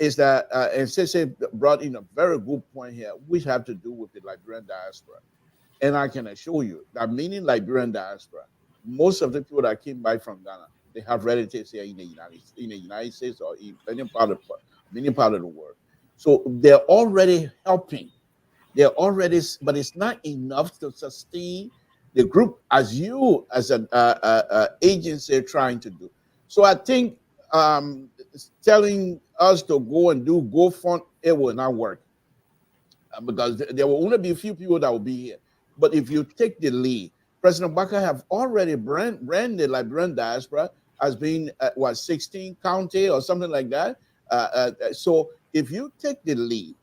is that, and Sese brought in a very good point here, which have to do with the Liberian diaspora. And I can assure you that meaning Liberian diaspora, most of the people that came by from Ghana, they have relatives here in the United States or in many part of the world. So they're already helping. They're already, but it's not enough to sustain the group as you, as an agency, are trying to do. So I think telling us to go and do GoFund, it will not work because there will only be a few people that will be here. But if you take the lead, President Baka have already branded Liberian diaspora as being 16 county or something like that. So if you take the lead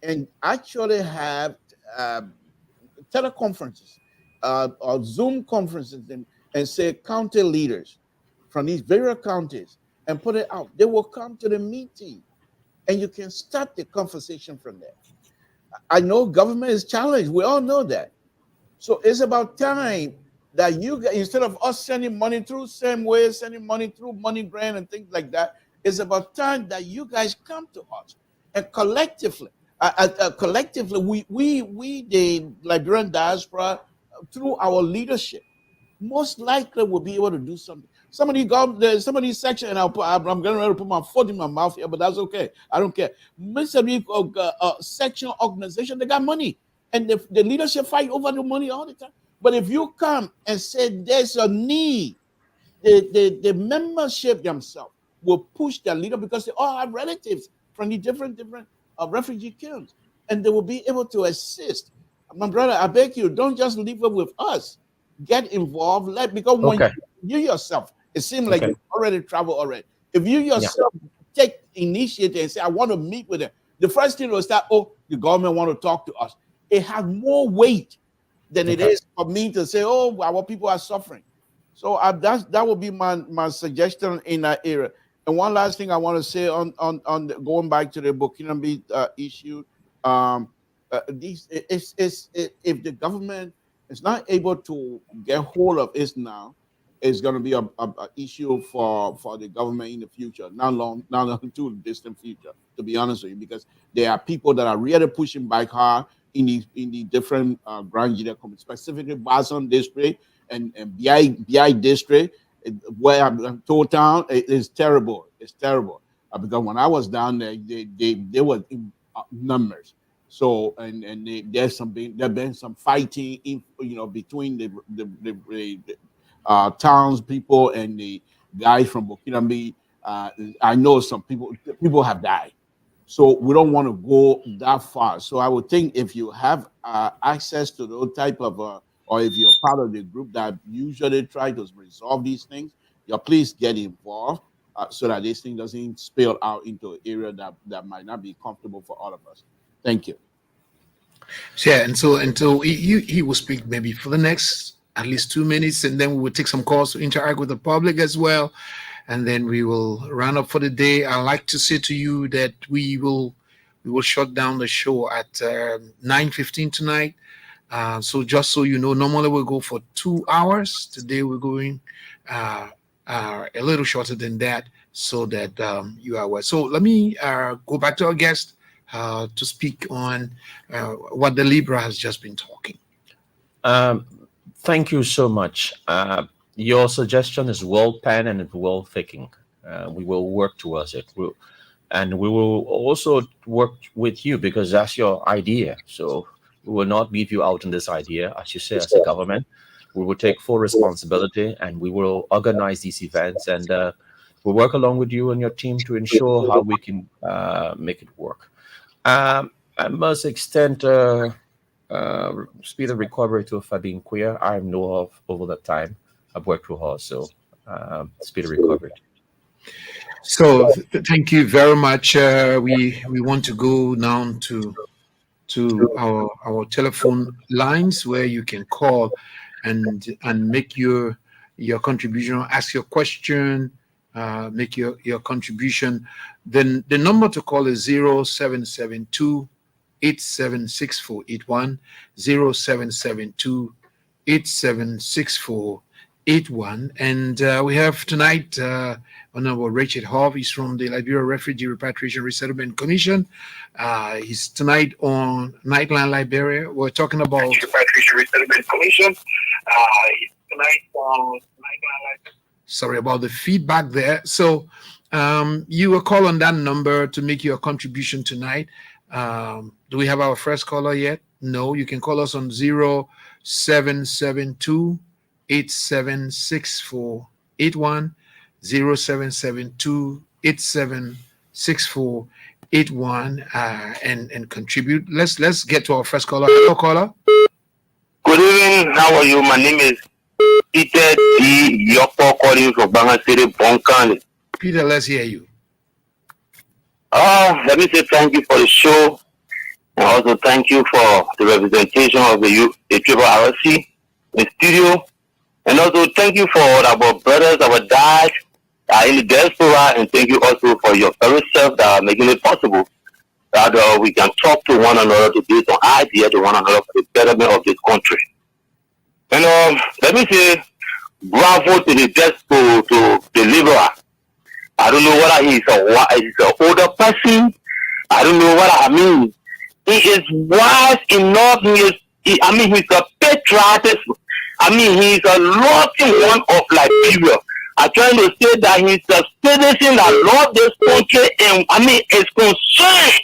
and actually have teleconferences or Zoom conferences and say county leaders from these various counties and put it out, they will come to the meeting and you can start the conversation from there. I know government is challenged. We all know that. So it's about time that you, instead of us sending money through same way, sending money through money grant and things like that, it's about time that you guys come to us and collectively, we the Liberian diaspora, through our leadership, most likely will be able to do something. Some of these sections, and I'm going to put my foot in my mouth here, but that's okay. I don't care. Most of these section organization, they got money, and the leadership fight over the money all the time. But if you come and say there's a need, the membership themselves will push their leader because they all have relatives from the different refugee camps, and they will be able to assist. My brother, I beg you, don't just leave it with us. Get involved, because when you yourself, it seems like you already traveled already. If you yourself take initiative and say, I want to meet with them, the first thing will start, oh, the government want to talk to us. It has more weight than it is for me to say, oh, our people are suffering. So that would be my suggestion in that area. And one last thing I want to say on going back to the Burkina issue, if the government is not able to get hold of it now, it's going to be a issue for the government in the future, not too distant future, to be honest with you, because there are people that are really pushing back hard in the different Grand Guinea, specifically Bason district and BI district, where I'm told town, it's terrible. It's terrible because when I was down there, they were in numbers. So there's been some fighting between the townspeople and the guys from Burkina Faso. I know some people have died. So we don't want to go that far. So I would think if you have access to those type of, or if you're part of the group that usually try to resolve these things, please get involved so that this thing doesn't spill out into an area that might not be comfortable for all of us. Thank you. Yeah, and so he will speak maybe for the next at least 2 minutes, and then we will take some calls to interact with the public as well. And then we will round up for the day. I'd like to say to you that we will shut down the show at 9:15 tonight. So just so you know, normally we'll go for 2 hours. Today we're going a little shorter than that, so that you are aware. So let me go back to our guest to speak on what the Libra has just been talking. Thank you so much. Your suggestion is well penned and well thinking. We will work towards it. And we will also work with you because that's your idea. So we will not leave you out on this idea, as you say, as a government. We will take full responsibility and we will organize these events, and we'll work along with you and your team to ensure how we can make it work. I must extend speed of recovery to Fabien Queer. I know of over that time. I've worked with her, so speed of recovery. So thank you very much. We want to go now to our telephone lines where you can call and make your contribution, ask your question, make your contribution. Then the number to call is 0772 876481, 0772 876481. And we have tonight Honorable Richard Hove. He's from the Liberia Refugee Repatriation Resettlement Commission. He's tonight on Nightline Liberia. We're talking about Repatriation Resettlement Commission. Tonight on Nightline Liberia. Sorry about the feedback there. So You will call on that number to make your contribution tonight. Do we have our first caller yet? No, you can call us on 0772 876481, 0772 876481, and contribute. Let's get to our first caller. Hello, caller. Good evening. How are you? My name is Peter D. Yopo calling from Banga City, Bonkan. Peter, let's hear you. Let me say thank you for the show, and also thank you for the representation of the Triple RC in the studio, and also thank you for our brothers, our dads in the diaspora, and thank you also for your very self that are making it possible that we can talk to one another to build some idea to one another for the betterment of this country. And let me say bravo to the Liberia. I don't know whether he's an older person. I don't know what I mean. He is wise enough. He's a patriot. He's a loving one of Liberia. I'm trying to say that he's a citizen that loves this country and is concerned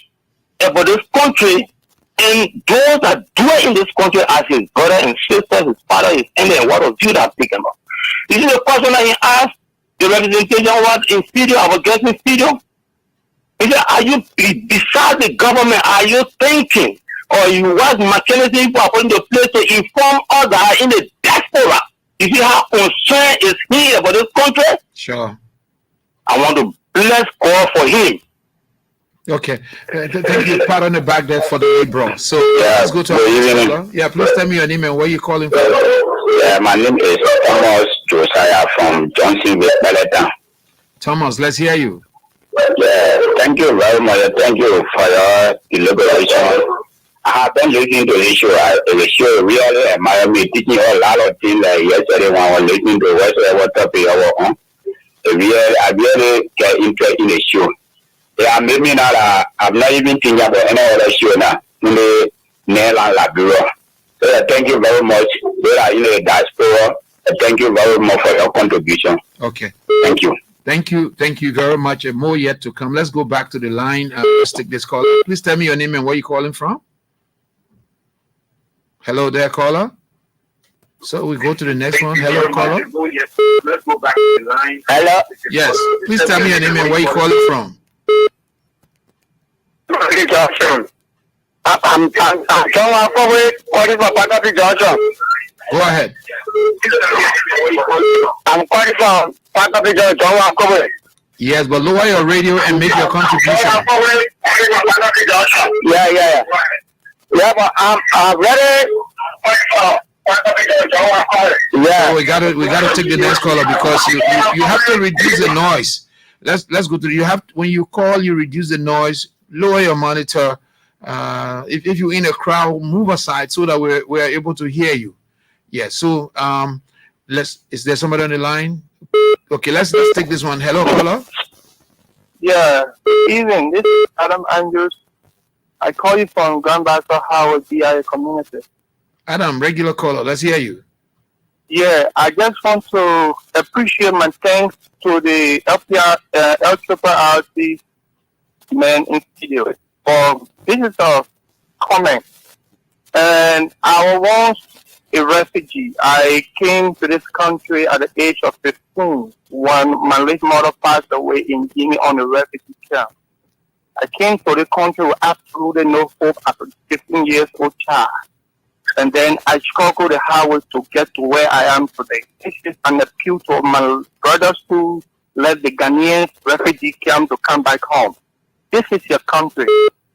about this country and those that dwell in this country as his brother and sister, his father, his enemy, and what of you that speaking about. This is the question that he asked. The representation was in studio, our guest in studio. He said, are you, besides the government, are you thinking or you want mechanism for putting the place to inform others in the diaspora? You see how concerned is he about this country? Sure. I want to bless God for him. Okay. Thank you. Pat on the back there for the Libra. So let's go to our caller. Yeah, please tell me your name and where you're calling from. Yeah, my name is Thomas Josiah from Johnsonville, Belletown. Thomas, let's hear you. Yeah, thank you very much. Thank you for your deliberation. I have been listening to the show. The show really admire me, teaching a lot of things. Yesterday when I was listening to whatever topic I was on, I really get interested in the show. Yeah, maybe not. I'm not even thinking about any other show now. In the Nederland Liberia. So thank you very much. We are in the diaspora. Thank you very much for your contribution. Okay. Thank you. Thank you very much. And more yet to come. Let's go back to the line. Let's take this call. Please tell me your name and where you're calling from. Hello there, caller. So we go to the next one. Hello, caller. Let's go back to the line. Hello. Yes. Please tell me your name and where you're calling from. I'm calling from Patapi, Georgia. Go ahead. I'm calling from Patapi, Georgia. Yes, but lower your radio and make your contribution. Yeah, but I'm ready. Yeah. So we gotta take the next caller because you have to reduce the noise. Let's go to when you call, you reduce the noise, lower your monitor. If you're in a crowd, move aside so that we're able to hear you. Yeah. So is there somebody on the line? Okay, let's take this one. Hello, caller. Yeah. Evening. This is Adam Andrews. I call you from Grand Bassa Howard BIA community. Adam, regular caller. Let's hear you. Yeah, I just want to appreciate my thanks to the LRRC men in studio for this is a comment. And I was a refugee. I came to this country at the age of 15 when my late mother passed away in Guinea on a refugee camp. I came to the country with absolutely no hope as a 15 years old child. And then I struggled the highway to get to where I am today. This is an appeal to my brothers who left the Ghanaian refugee camp to come back home. This is your country.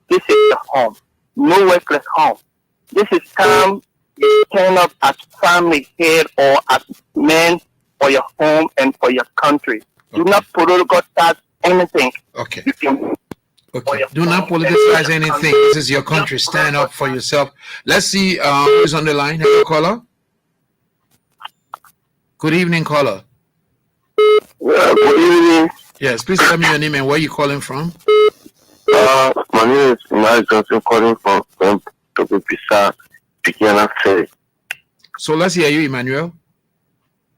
This is your home. No workless home. This is time you stand up as family head or as men for your home and for your country. Okay. Do not politicize anything. Okay. Okay. Do not politicize anything. This is your country. Stand up for yourself. Let's see who's on the line. Hello, caller. Good evening, caller. Good evening. Yes, please tell me your name and where you're calling from. My name is Emmanuel Johnson, calling from Topopisa, Pikiana City. So let's hear you, Emmanuel.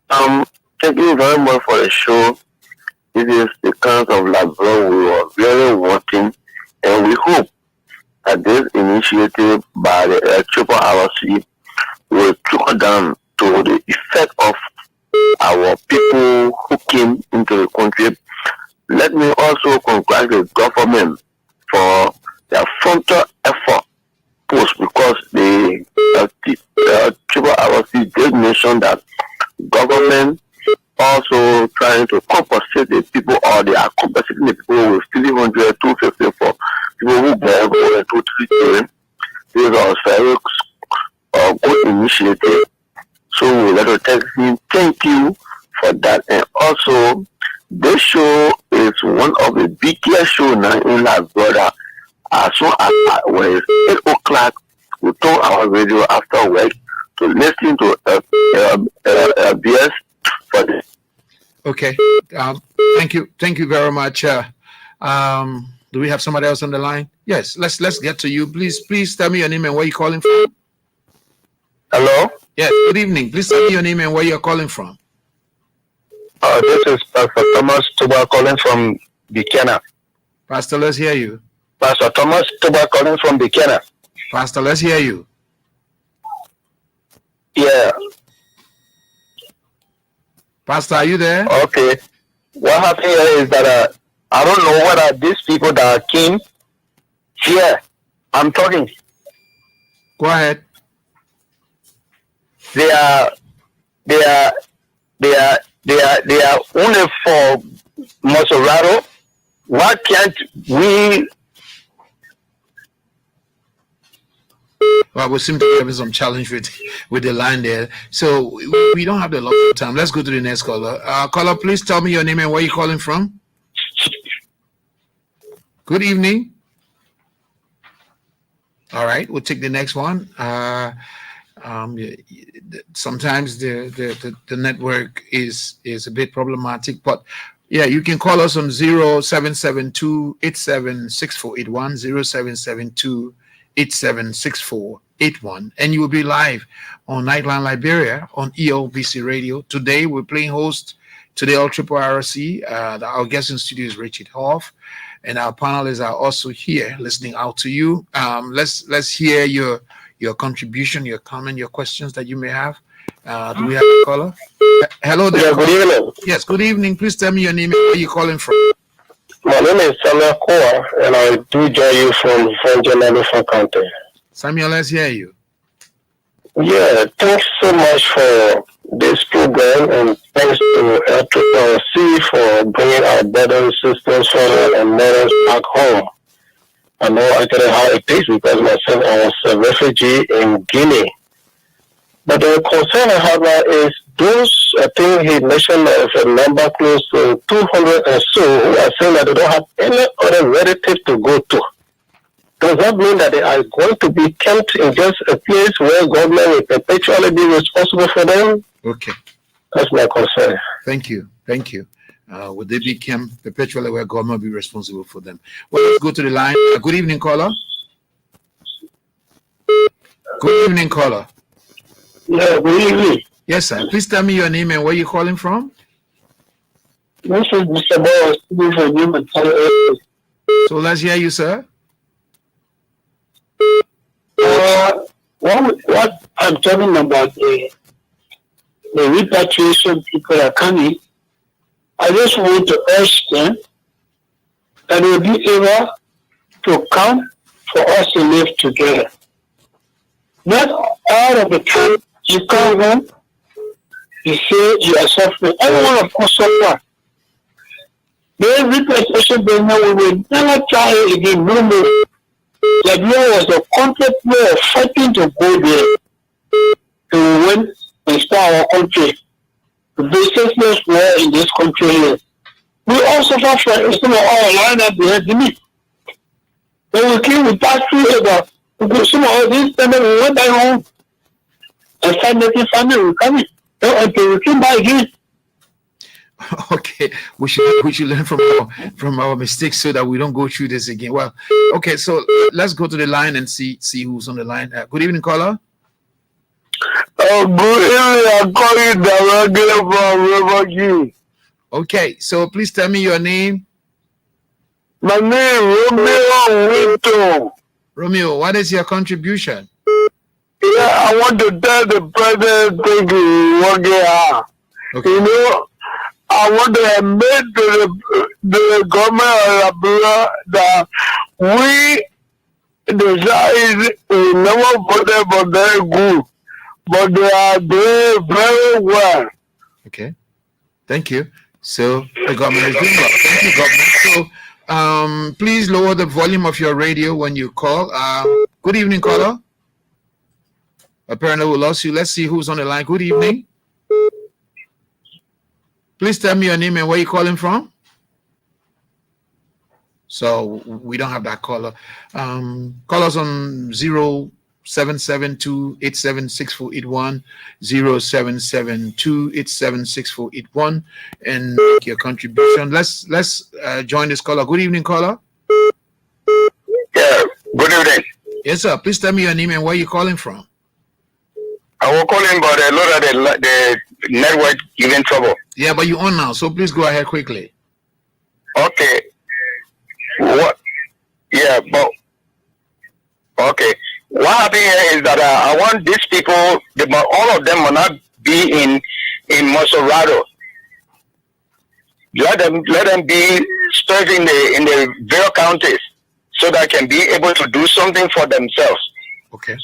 Thank you very much for the show. This is the kind of Liberia we were very wanting, and we hope that this initiative by the Triple RC will trickle down to the effect of our people who came into the country. Let me also congratulate the government for their frontal effort post, because the Triple RC did mention that government also trying to compensate the people, or they are compensating the people with 300, 250 for people who go over 2, 3 children. This was very good initiative. So we let us thank you for that. And also, this show is one of the biggest shows now in Liberia. As soon as when it's 8 o'clock, we turn our radio after work to listen to BS for this. Okay. Thank you very much. Do we have somebody else on the line? Yes. Let's get to you. Please tell me your name and where you're calling from. Hello? Yes. Good evening. Please tell me your name and where you're calling from. This is Pastor Thomas Tuba calling from Buchanan. Pastor, let's hear you. Pastor Thomas Tuba calling from Buchanan. Pastor, let's hear you. Yeah. Pastor, are you there? Okay. What happened here is that I don't know whether these people that came here, I'm talking. Go ahead. They are only for Maserado. Why can't we? Well, we seem to be having some challenge with the line there, so we don't have a lot of time. Let's go to the next caller. Caller, please tell me your name and where you're calling from. Good evening. All right, we'll take the next one. Sometimes the network is a bit problematic, but yeah, you can call us on 0772-876481, 0772-876481, and you will be live on Nightline Liberia on ELBC Radio. Today we're playing host to the Triple RC. Our guest in studio is Richard Hoff, and our panelists are also here listening out to you. Let's hear your contribution, your comment, your questions that you may have. Do we have a caller? Hello there. Yeah, good evening. Yes, good evening. Please tell me your name and where you're calling from. My name is Samuel Koa, and I do join you from French County. Samuel, let's hear you. Yeah, thanks so much for this program, and thanks to LRC for bringing our brothers and sisters, fathers and mothers back home. I know actually how it is because myself, I was a refugee in Guinea. But the concern I have now is those, I think he mentioned a number close to 200 or so who are saying that they don't have any other relative to go to. Does that mean that they are going to be kept in just a place where government will perpetually be responsible for them? Okay. That's my concern. Thank you. Would they be kept perpetually where government will be responsible for them? Well, let's go to the line. Good evening, caller. Good evening, caller. Yeah, good evening. Yes, sir. Please tell me your name and where you're calling from. This is Mr. Boy speaking for Human. So let's hear you, sir. What I'm talking about, the repatriation people are coming, I just want to urge them that they will be able to come for us to live together. Not all of the time you come home, you say you are suffering. Everyone of us suffer. The repatriation business, we will never try it again, no more. Liberia was a complete way of fighting to go there to win and start our country. The business war in this country here. We all suffer from some of our line up behind me. When we came, we passed through about some of all these time we went back home and find making family we coming. Until we came back again. Okay, we should learn from our mistakes so that we don't go through this again. Well, okay, so let's go to the line and see who's on the line. Good evening, caller. Good evening. I'm calling directly from River G. Okay, so please tell me your name. My name is Romeo Winton. Romeo, what is your contribution? Yeah, I want to tell the president thank you. Okay. You know, I want to admit to the government of Liberia that we decided we never voted for their good, but they are doing very well. Okay. Thank you. So the government is doing well. Thank you, government. So please lower the volume of your radio when you call. Good evening, caller. Apparently we lost you. Let's see who's on the line. Good evening. Please tell me your name and where you're calling from. So we don't have that caller. Call us on 0772-876481, 0772-876481, and make your contribution. Let's join this caller. Good evening, caller. Yeah, good evening. Yes, sir. Please tell me your name and where you're calling from. I was calling, but a lot of the network giving trouble. Yeah, but you're on now, so please go ahead quickly. Okay. What? Yeah, but okay. What happened here is that I want these people, all of them will not be in Maserado. Let them be spread in the various counties so that they can be able to do something for themselves. Okay.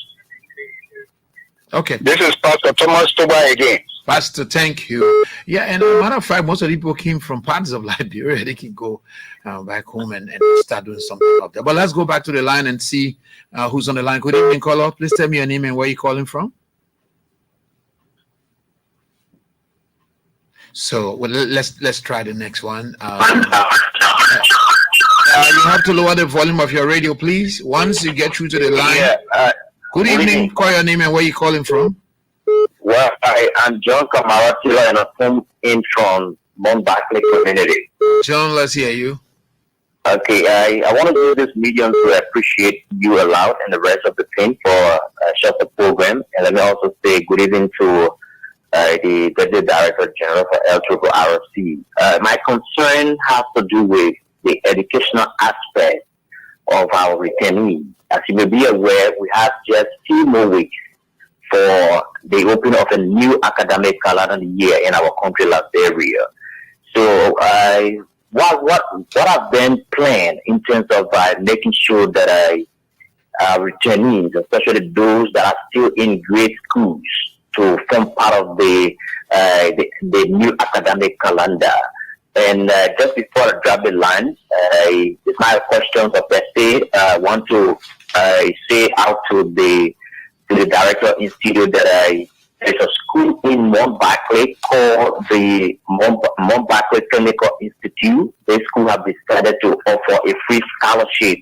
Okay. This is Pastor Thomas Toba again. Pastor, thank you. Yeah, and as a matter of fact, most of the people came from parts of Liberia. They can go back home and start doing something up there. But let's go back to the line and see who's on the line. Good evening, caller. Please tell me your name and where you're calling from. So let's try the next one. You have to lower the volume of your radio, please. Once you get through to the line. Yeah, good evening. Call your name and where you're calling from. Well, I'm John Kamaratila and I'm in from Mount Barclay community. John, let's hear you. Okay, I want to use this medium to appreciate you aloud and the rest of the team for short the program. And let me also say good evening to the Deputy Director General for LRRC. My concern has to do with the educational aspect of our returnees. As you may be aware, we have just 2 more weeks for the opening of a new academic calendar year in our country, Liberia. So, what I've been planned in terms of making sure that returnees, especially those that are still in grade schools, to form part of the new academic calendar. And just before I drop the line, it's not a question per se. I want to say out to the director in studio that there's a school in Mount Barclay called the Mount Barclay Clinical Institute. This school have decided to offer a free scholarship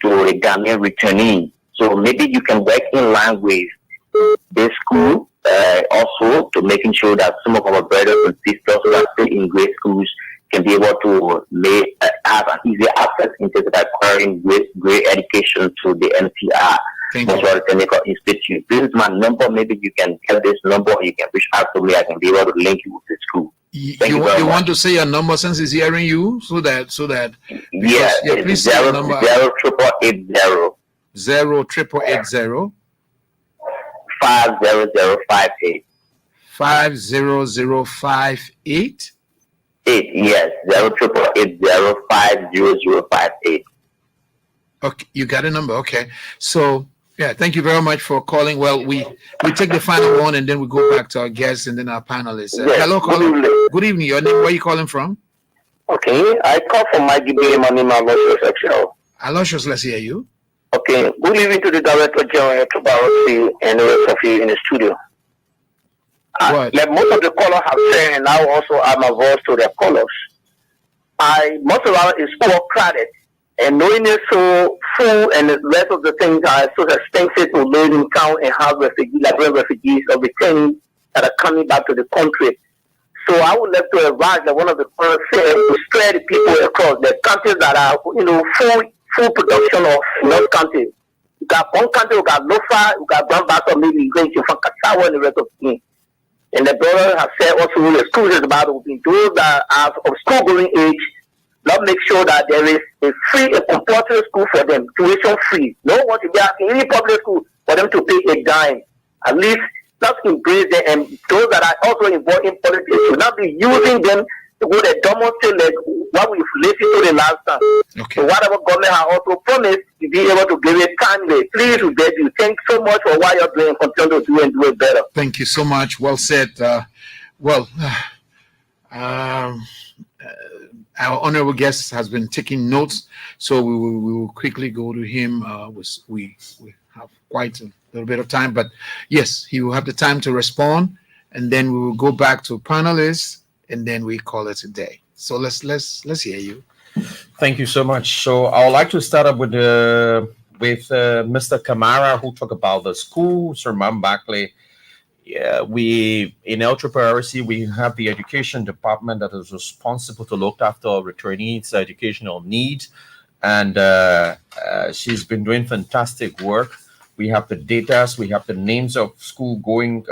to a Ghanaian returnee. So maybe you can work in line with this school also to making sure that some of our brothers and sisters who are still in grade schools can be able to have an easier access in terms of acquiring great education to the MTR. National Technical Institute. This is my number. Maybe you can get this number. You can reach out to me. I can be able to link you with the school. You want to say your number since he's hearing you, so that yeah, please say your number. 08880 08880 50058 50058 yes 08880 50058. Okay, you got a number. Okay, so yeah, thank you very much for calling. Well, we take the final one and then we go back to our guests and then our panelists. Hello, caller. Good evening. Your name? Where are you calling from? Okay, I call from my name Aloysius Excel. Aloysius, let's hear you. Okay, good evening to the Director General and the rest of you in the studio. Like most of the callers have said, and I also add my voice to their callers. Most of it is overcrowded. And knowing it so full and the rest of the things are so expensive to live in town and have refugees or returning that are coming back to the country. So I would like to advise that one of the first said to spread the people across the countries that are, full production of North countries. You got one country, you got Lofa, you got Bambasa, maybe going to Kasawa and the rest of the things. And the brother has said also the schools is about to open. Those that are of school going age, not make sure that there is a free, a compulsory school for them, tuition free. No one to be asking any public school for them to pay a dime. At least let's embrace them, and those that are also involved in politics should not be using them to go to demonstrate like what we've listened to the last time. Okay. So whatever government has also promised to be able to give it timely. Please, we beg you. Thanks so much for what you're doing. Continue to do and do it better. Thank you so much. Well said. Our honorable guest has been taking notes, so we will quickly go to him. We have quite a little bit of time, but yes, he will have the time to respond, and then we will go back to panelists, and then we call it a day. So let's hear you. Thank you so much. So I would like to start up with Mr. Kamara, who talked about the school, Sir Mam Barclay. Yeah, we in LRRC, we have the education department that is responsible to look after returnees' educational needs, and she's been doing fantastic work. We have the data, we have the names of school-going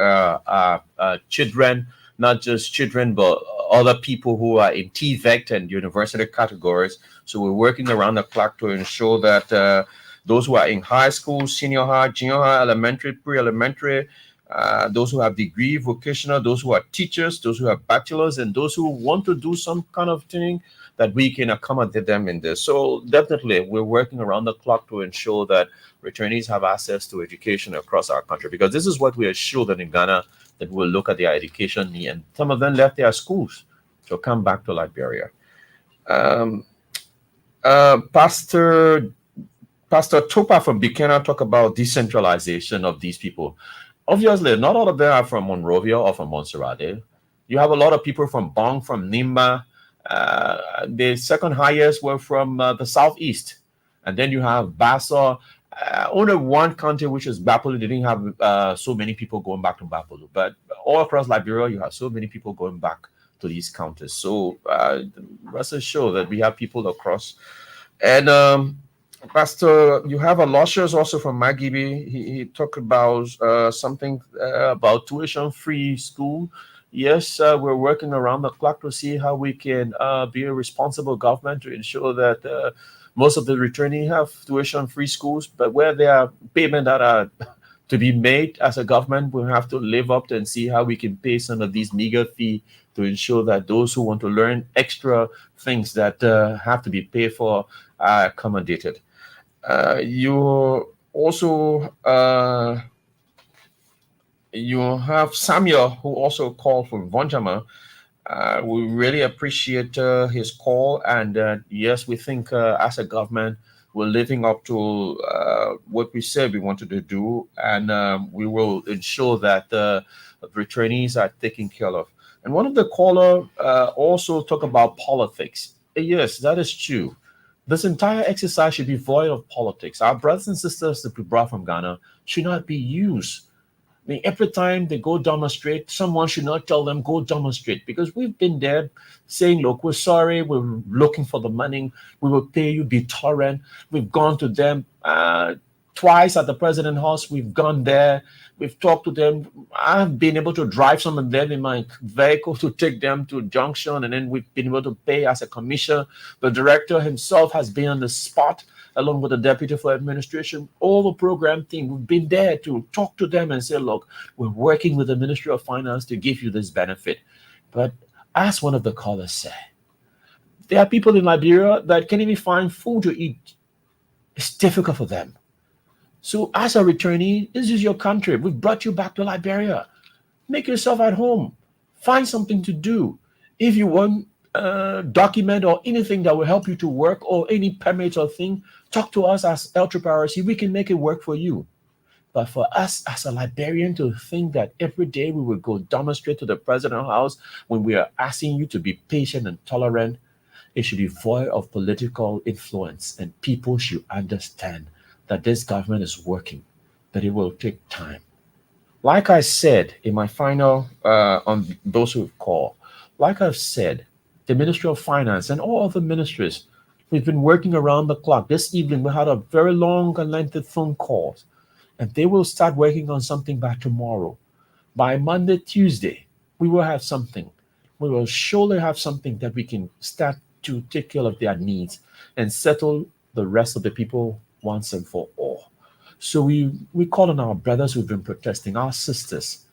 children, not just children, but other people who are in TVET and university categories. So we're working around the clock to ensure that those who are in high school, senior high, junior high, elementary, pre-elementary, those who have degree, vocational, those who are teachers, those who have bachelors, and those who want to do some kind of thing, that we can accommodate them in this. So definitely we're working around the clock to ensure that returnees have access to education across our country, because this is what we are sure that in Ghana, that we'll look at their education need, and some of them left their schools to come back to Liberia. Pastor Topa from Buchanan talked about decentralization of these people. Obviously, not all of them are from Monrovia or from Montserrat. You have a lot of people from Bong, from Nimba. The second highest were from the southeast. And then you have Bassa. Only one county, which is Bapolu, didn't have so many people going back to Bapolu. But all across Liberia, you have so many people going back to these counties. So rest assured that we have people across. And Pastor, you have a Luscious also from Magibi. He talked about something about tuition-free school. Yes, we're working around the clock to see how we can be a responsible government to ensure that most of the returnees have tuition-free schools, but where there are payments that are to be made as a government, we have to live up to and see how we can pay some of these meager fees to ensure that those who want to learn extra things that have to be paid for are accommodated. You also you have Samuel, who also called for Vonjama. We really appreciate his call, and yes, we think as a government we're living up to what we said we wanted to do, and we will ensure that returnees are taken care of. And one of the caller also talked about politics. Yes, that is true. This entire exercise should be void of politics. Our brothers and sisters that we brought from Ghana should not be used. I mean, every time they go demonstrate, someone should not tell them, go demonstrate, because we've been there saying, look, we're sorry, we're looking for the money, we will pay you, be tolerant. We've gone to them twice at the President House. We've gone there. We've talked to them. I've been able to drive some of them in my vehicle to take them to Junction, and then we've been able to pay as a commission. The director himself has been on the spot, along with the deputy for administration, all the program team. We've been there to talk to them and say, look, we're working with the Ministry of Finance to give you this benefit. But as one of the callers said, there are people in Liberia that can't even find food to eat. It's difficult for them. So as a returnee, this is your country. We've brought you back to Liberia. Make yourself at home. Find something to do. If you want a document or anything that will help you to work, or any permit or thing, talk to us as LRRC. We can make it work for you. But for us as a Liberian to think that every day we will go demonstrate to the President's House when we are asking you to be patient and tolerant, it should be void of political influence, and people should understand that this government is working, that it will take time. Like I said in my final, on those who call, like I've said, the Ministry of Finance and all other ministries, we've been working around the clock. This evening, we had a very long and lengthy phone calls, and they will start working on something by tomorrow. By Monday, Tuesday, we will have something. We will surely have something that we can start to take care of their needs and settle the rest of the people once and for all. So we call on our brothers who've been protesting, our sisters,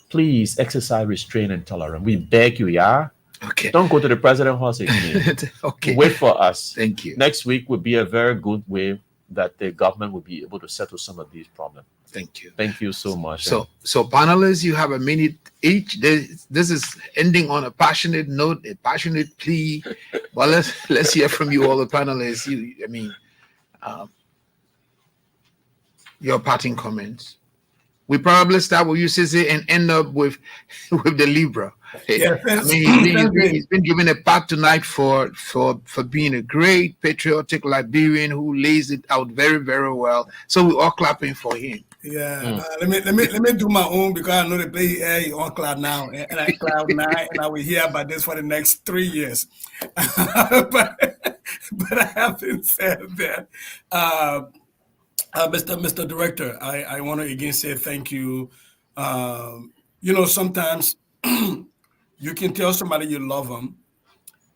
please exercise restraint and tolerance. We beg you, yeah? Okay. Don't go to the president house again. Okay. Wait for us. Thank you. Next week would be a very good way that the government will be able to settle some of these problems. Thank you. Thank you so much. So panelists, you have a minute each. This is ending on a passionate note, a passionate plea. Well, let's hear from you, all the panelists. Your parting comments. We probably start with you, Sisi, and end up with the Libra. Yeah, he's been given a pat tonight for being a great patriotic Liberian who lays it out very, very well. So we're all clapping for him. Yeah, let me do my own, because I know they play on cloud now and I cloud 9, and I will hear about this for the next 3 years. but I haven't said that. Mr. Director, I want to again say thank you. Sometimes you can tell somebody you love them,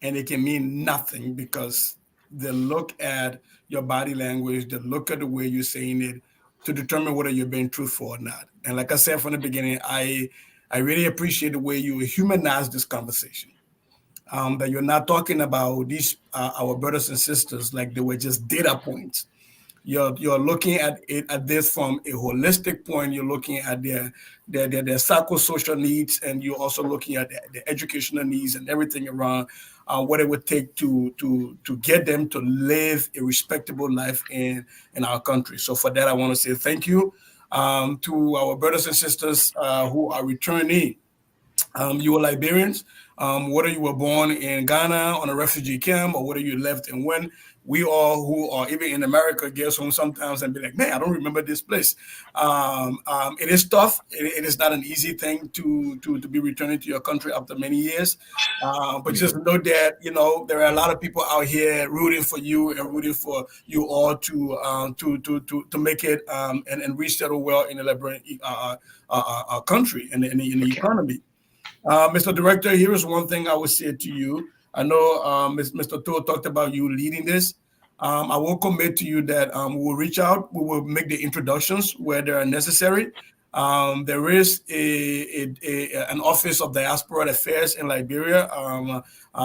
and it can mean nothing because they look at your body language, they look at the way you're saying it to determine whether you're being truthful or not. And like I said from the beginning, I really appreciate the way you humanize this conversation. That you're not talking about these our brothers and sisters like they were just data points. You're looking at this from a holistic point. You're looking at their psychosocial needs, and you're also looking at the educational needs and everything around what it would take to get them to live a respectable life in our country. So for that, I want to say thank you to our brothers and sisters who are returning. You are Liberians, whether you were born in Ghana on a refugee camp or whether you left and when. We all who are even in America get home sometimes and be like, man, I don't remember this place. It is tough. It is not an easy thing to be returning to your country after many years. But just know that, there are a lot of people out here rooting for you and rooting for you all to make it and resettle well in the Liberian country and in the economy. Mr. Director, here is one thing I would say to you. I know Mr. Toh talked about you leading this. I will commit to you that we will reach out. We will make the introductions where they are necessary. There is an Office of Diaspora Affairs in Liberia.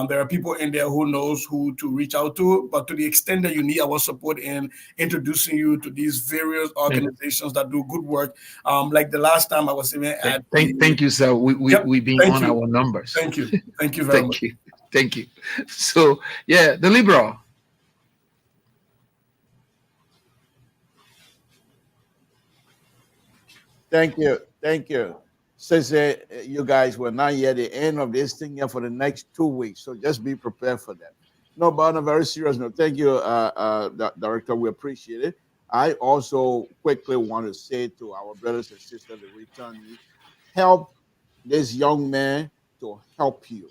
There are people in there who knows who to reach out to. But to the extent that you need our support in introducing you to these various organizations that do good work, like the last time I was even at. Thank you, sir. We've been on our numbers. Thank you. Thank you very much. Thank you. So, yeah, the Liberal. Thank you. Since you guys were not yet the end of this thing here for the next 2 weeks, so just be prepared for that. No, but on a very serious note, thank you, Director. We appreciate it. I also quickly want to say to our brothers and sisters, the returnees, help this young man to help you.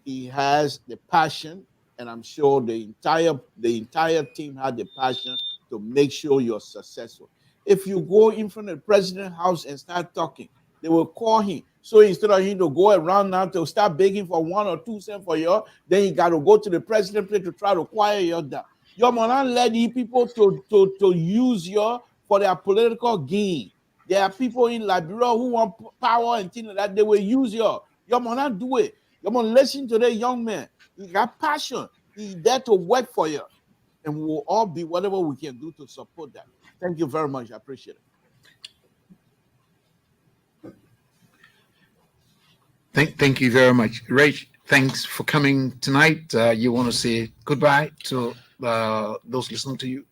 He has the passion, and I'm sure the entire team had the passion to make sure you're successful. If you go in front of the president's house and start talking, they will call him. So instead of him to go around now to start begging for 1 or 2 cents for you, then you got to go to the president place to try to quiet you down. You must not let these people to use you for their political gain. There are people in Liberia who want power and things like that. They will use you. You must not do it. You must listen to that young man. He got passion. He's there to work for you. And we will all be whatever we can do to support that. Thank you very much. I appreciate it. Thank you very much. Rach, thanks for coming tonight. You want to say goodbye to those listening to you?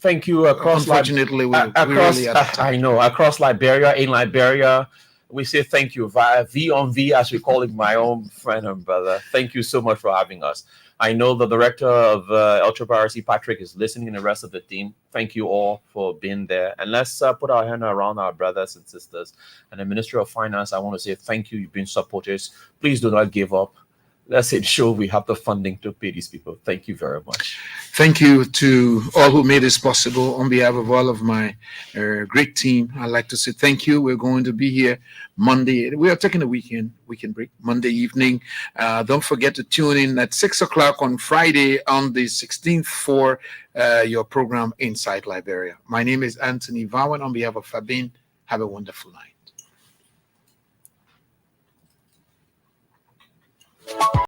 Thank you. Unfortunately, across Liberia, in Liberia, we say thank you via V on V, as we call it, my own friend and brother. Thank you so much for having us. I know the director of Ultra Piracy, Patrick, is listening, and the rest of the team. Thank you all for being there. And let's put our hand around our brothers and sisters. And the Ministry of Finance, I want to say thank you. You've been supporters. Please do not give up. let's ensure we have the funding to pay these people. Thank you very much. Thank you to all who made this possible. On behalf of all of my great team, I'd like to say thank you. We're going to be here Monday. We are taking a weekend break Monday evening. Don't forget to tune in at 6 o'clock on Friday on the 16th for your program Inside Liberia. My name is Anthony Vawan. On behalf of Fabin, have a wonderful night.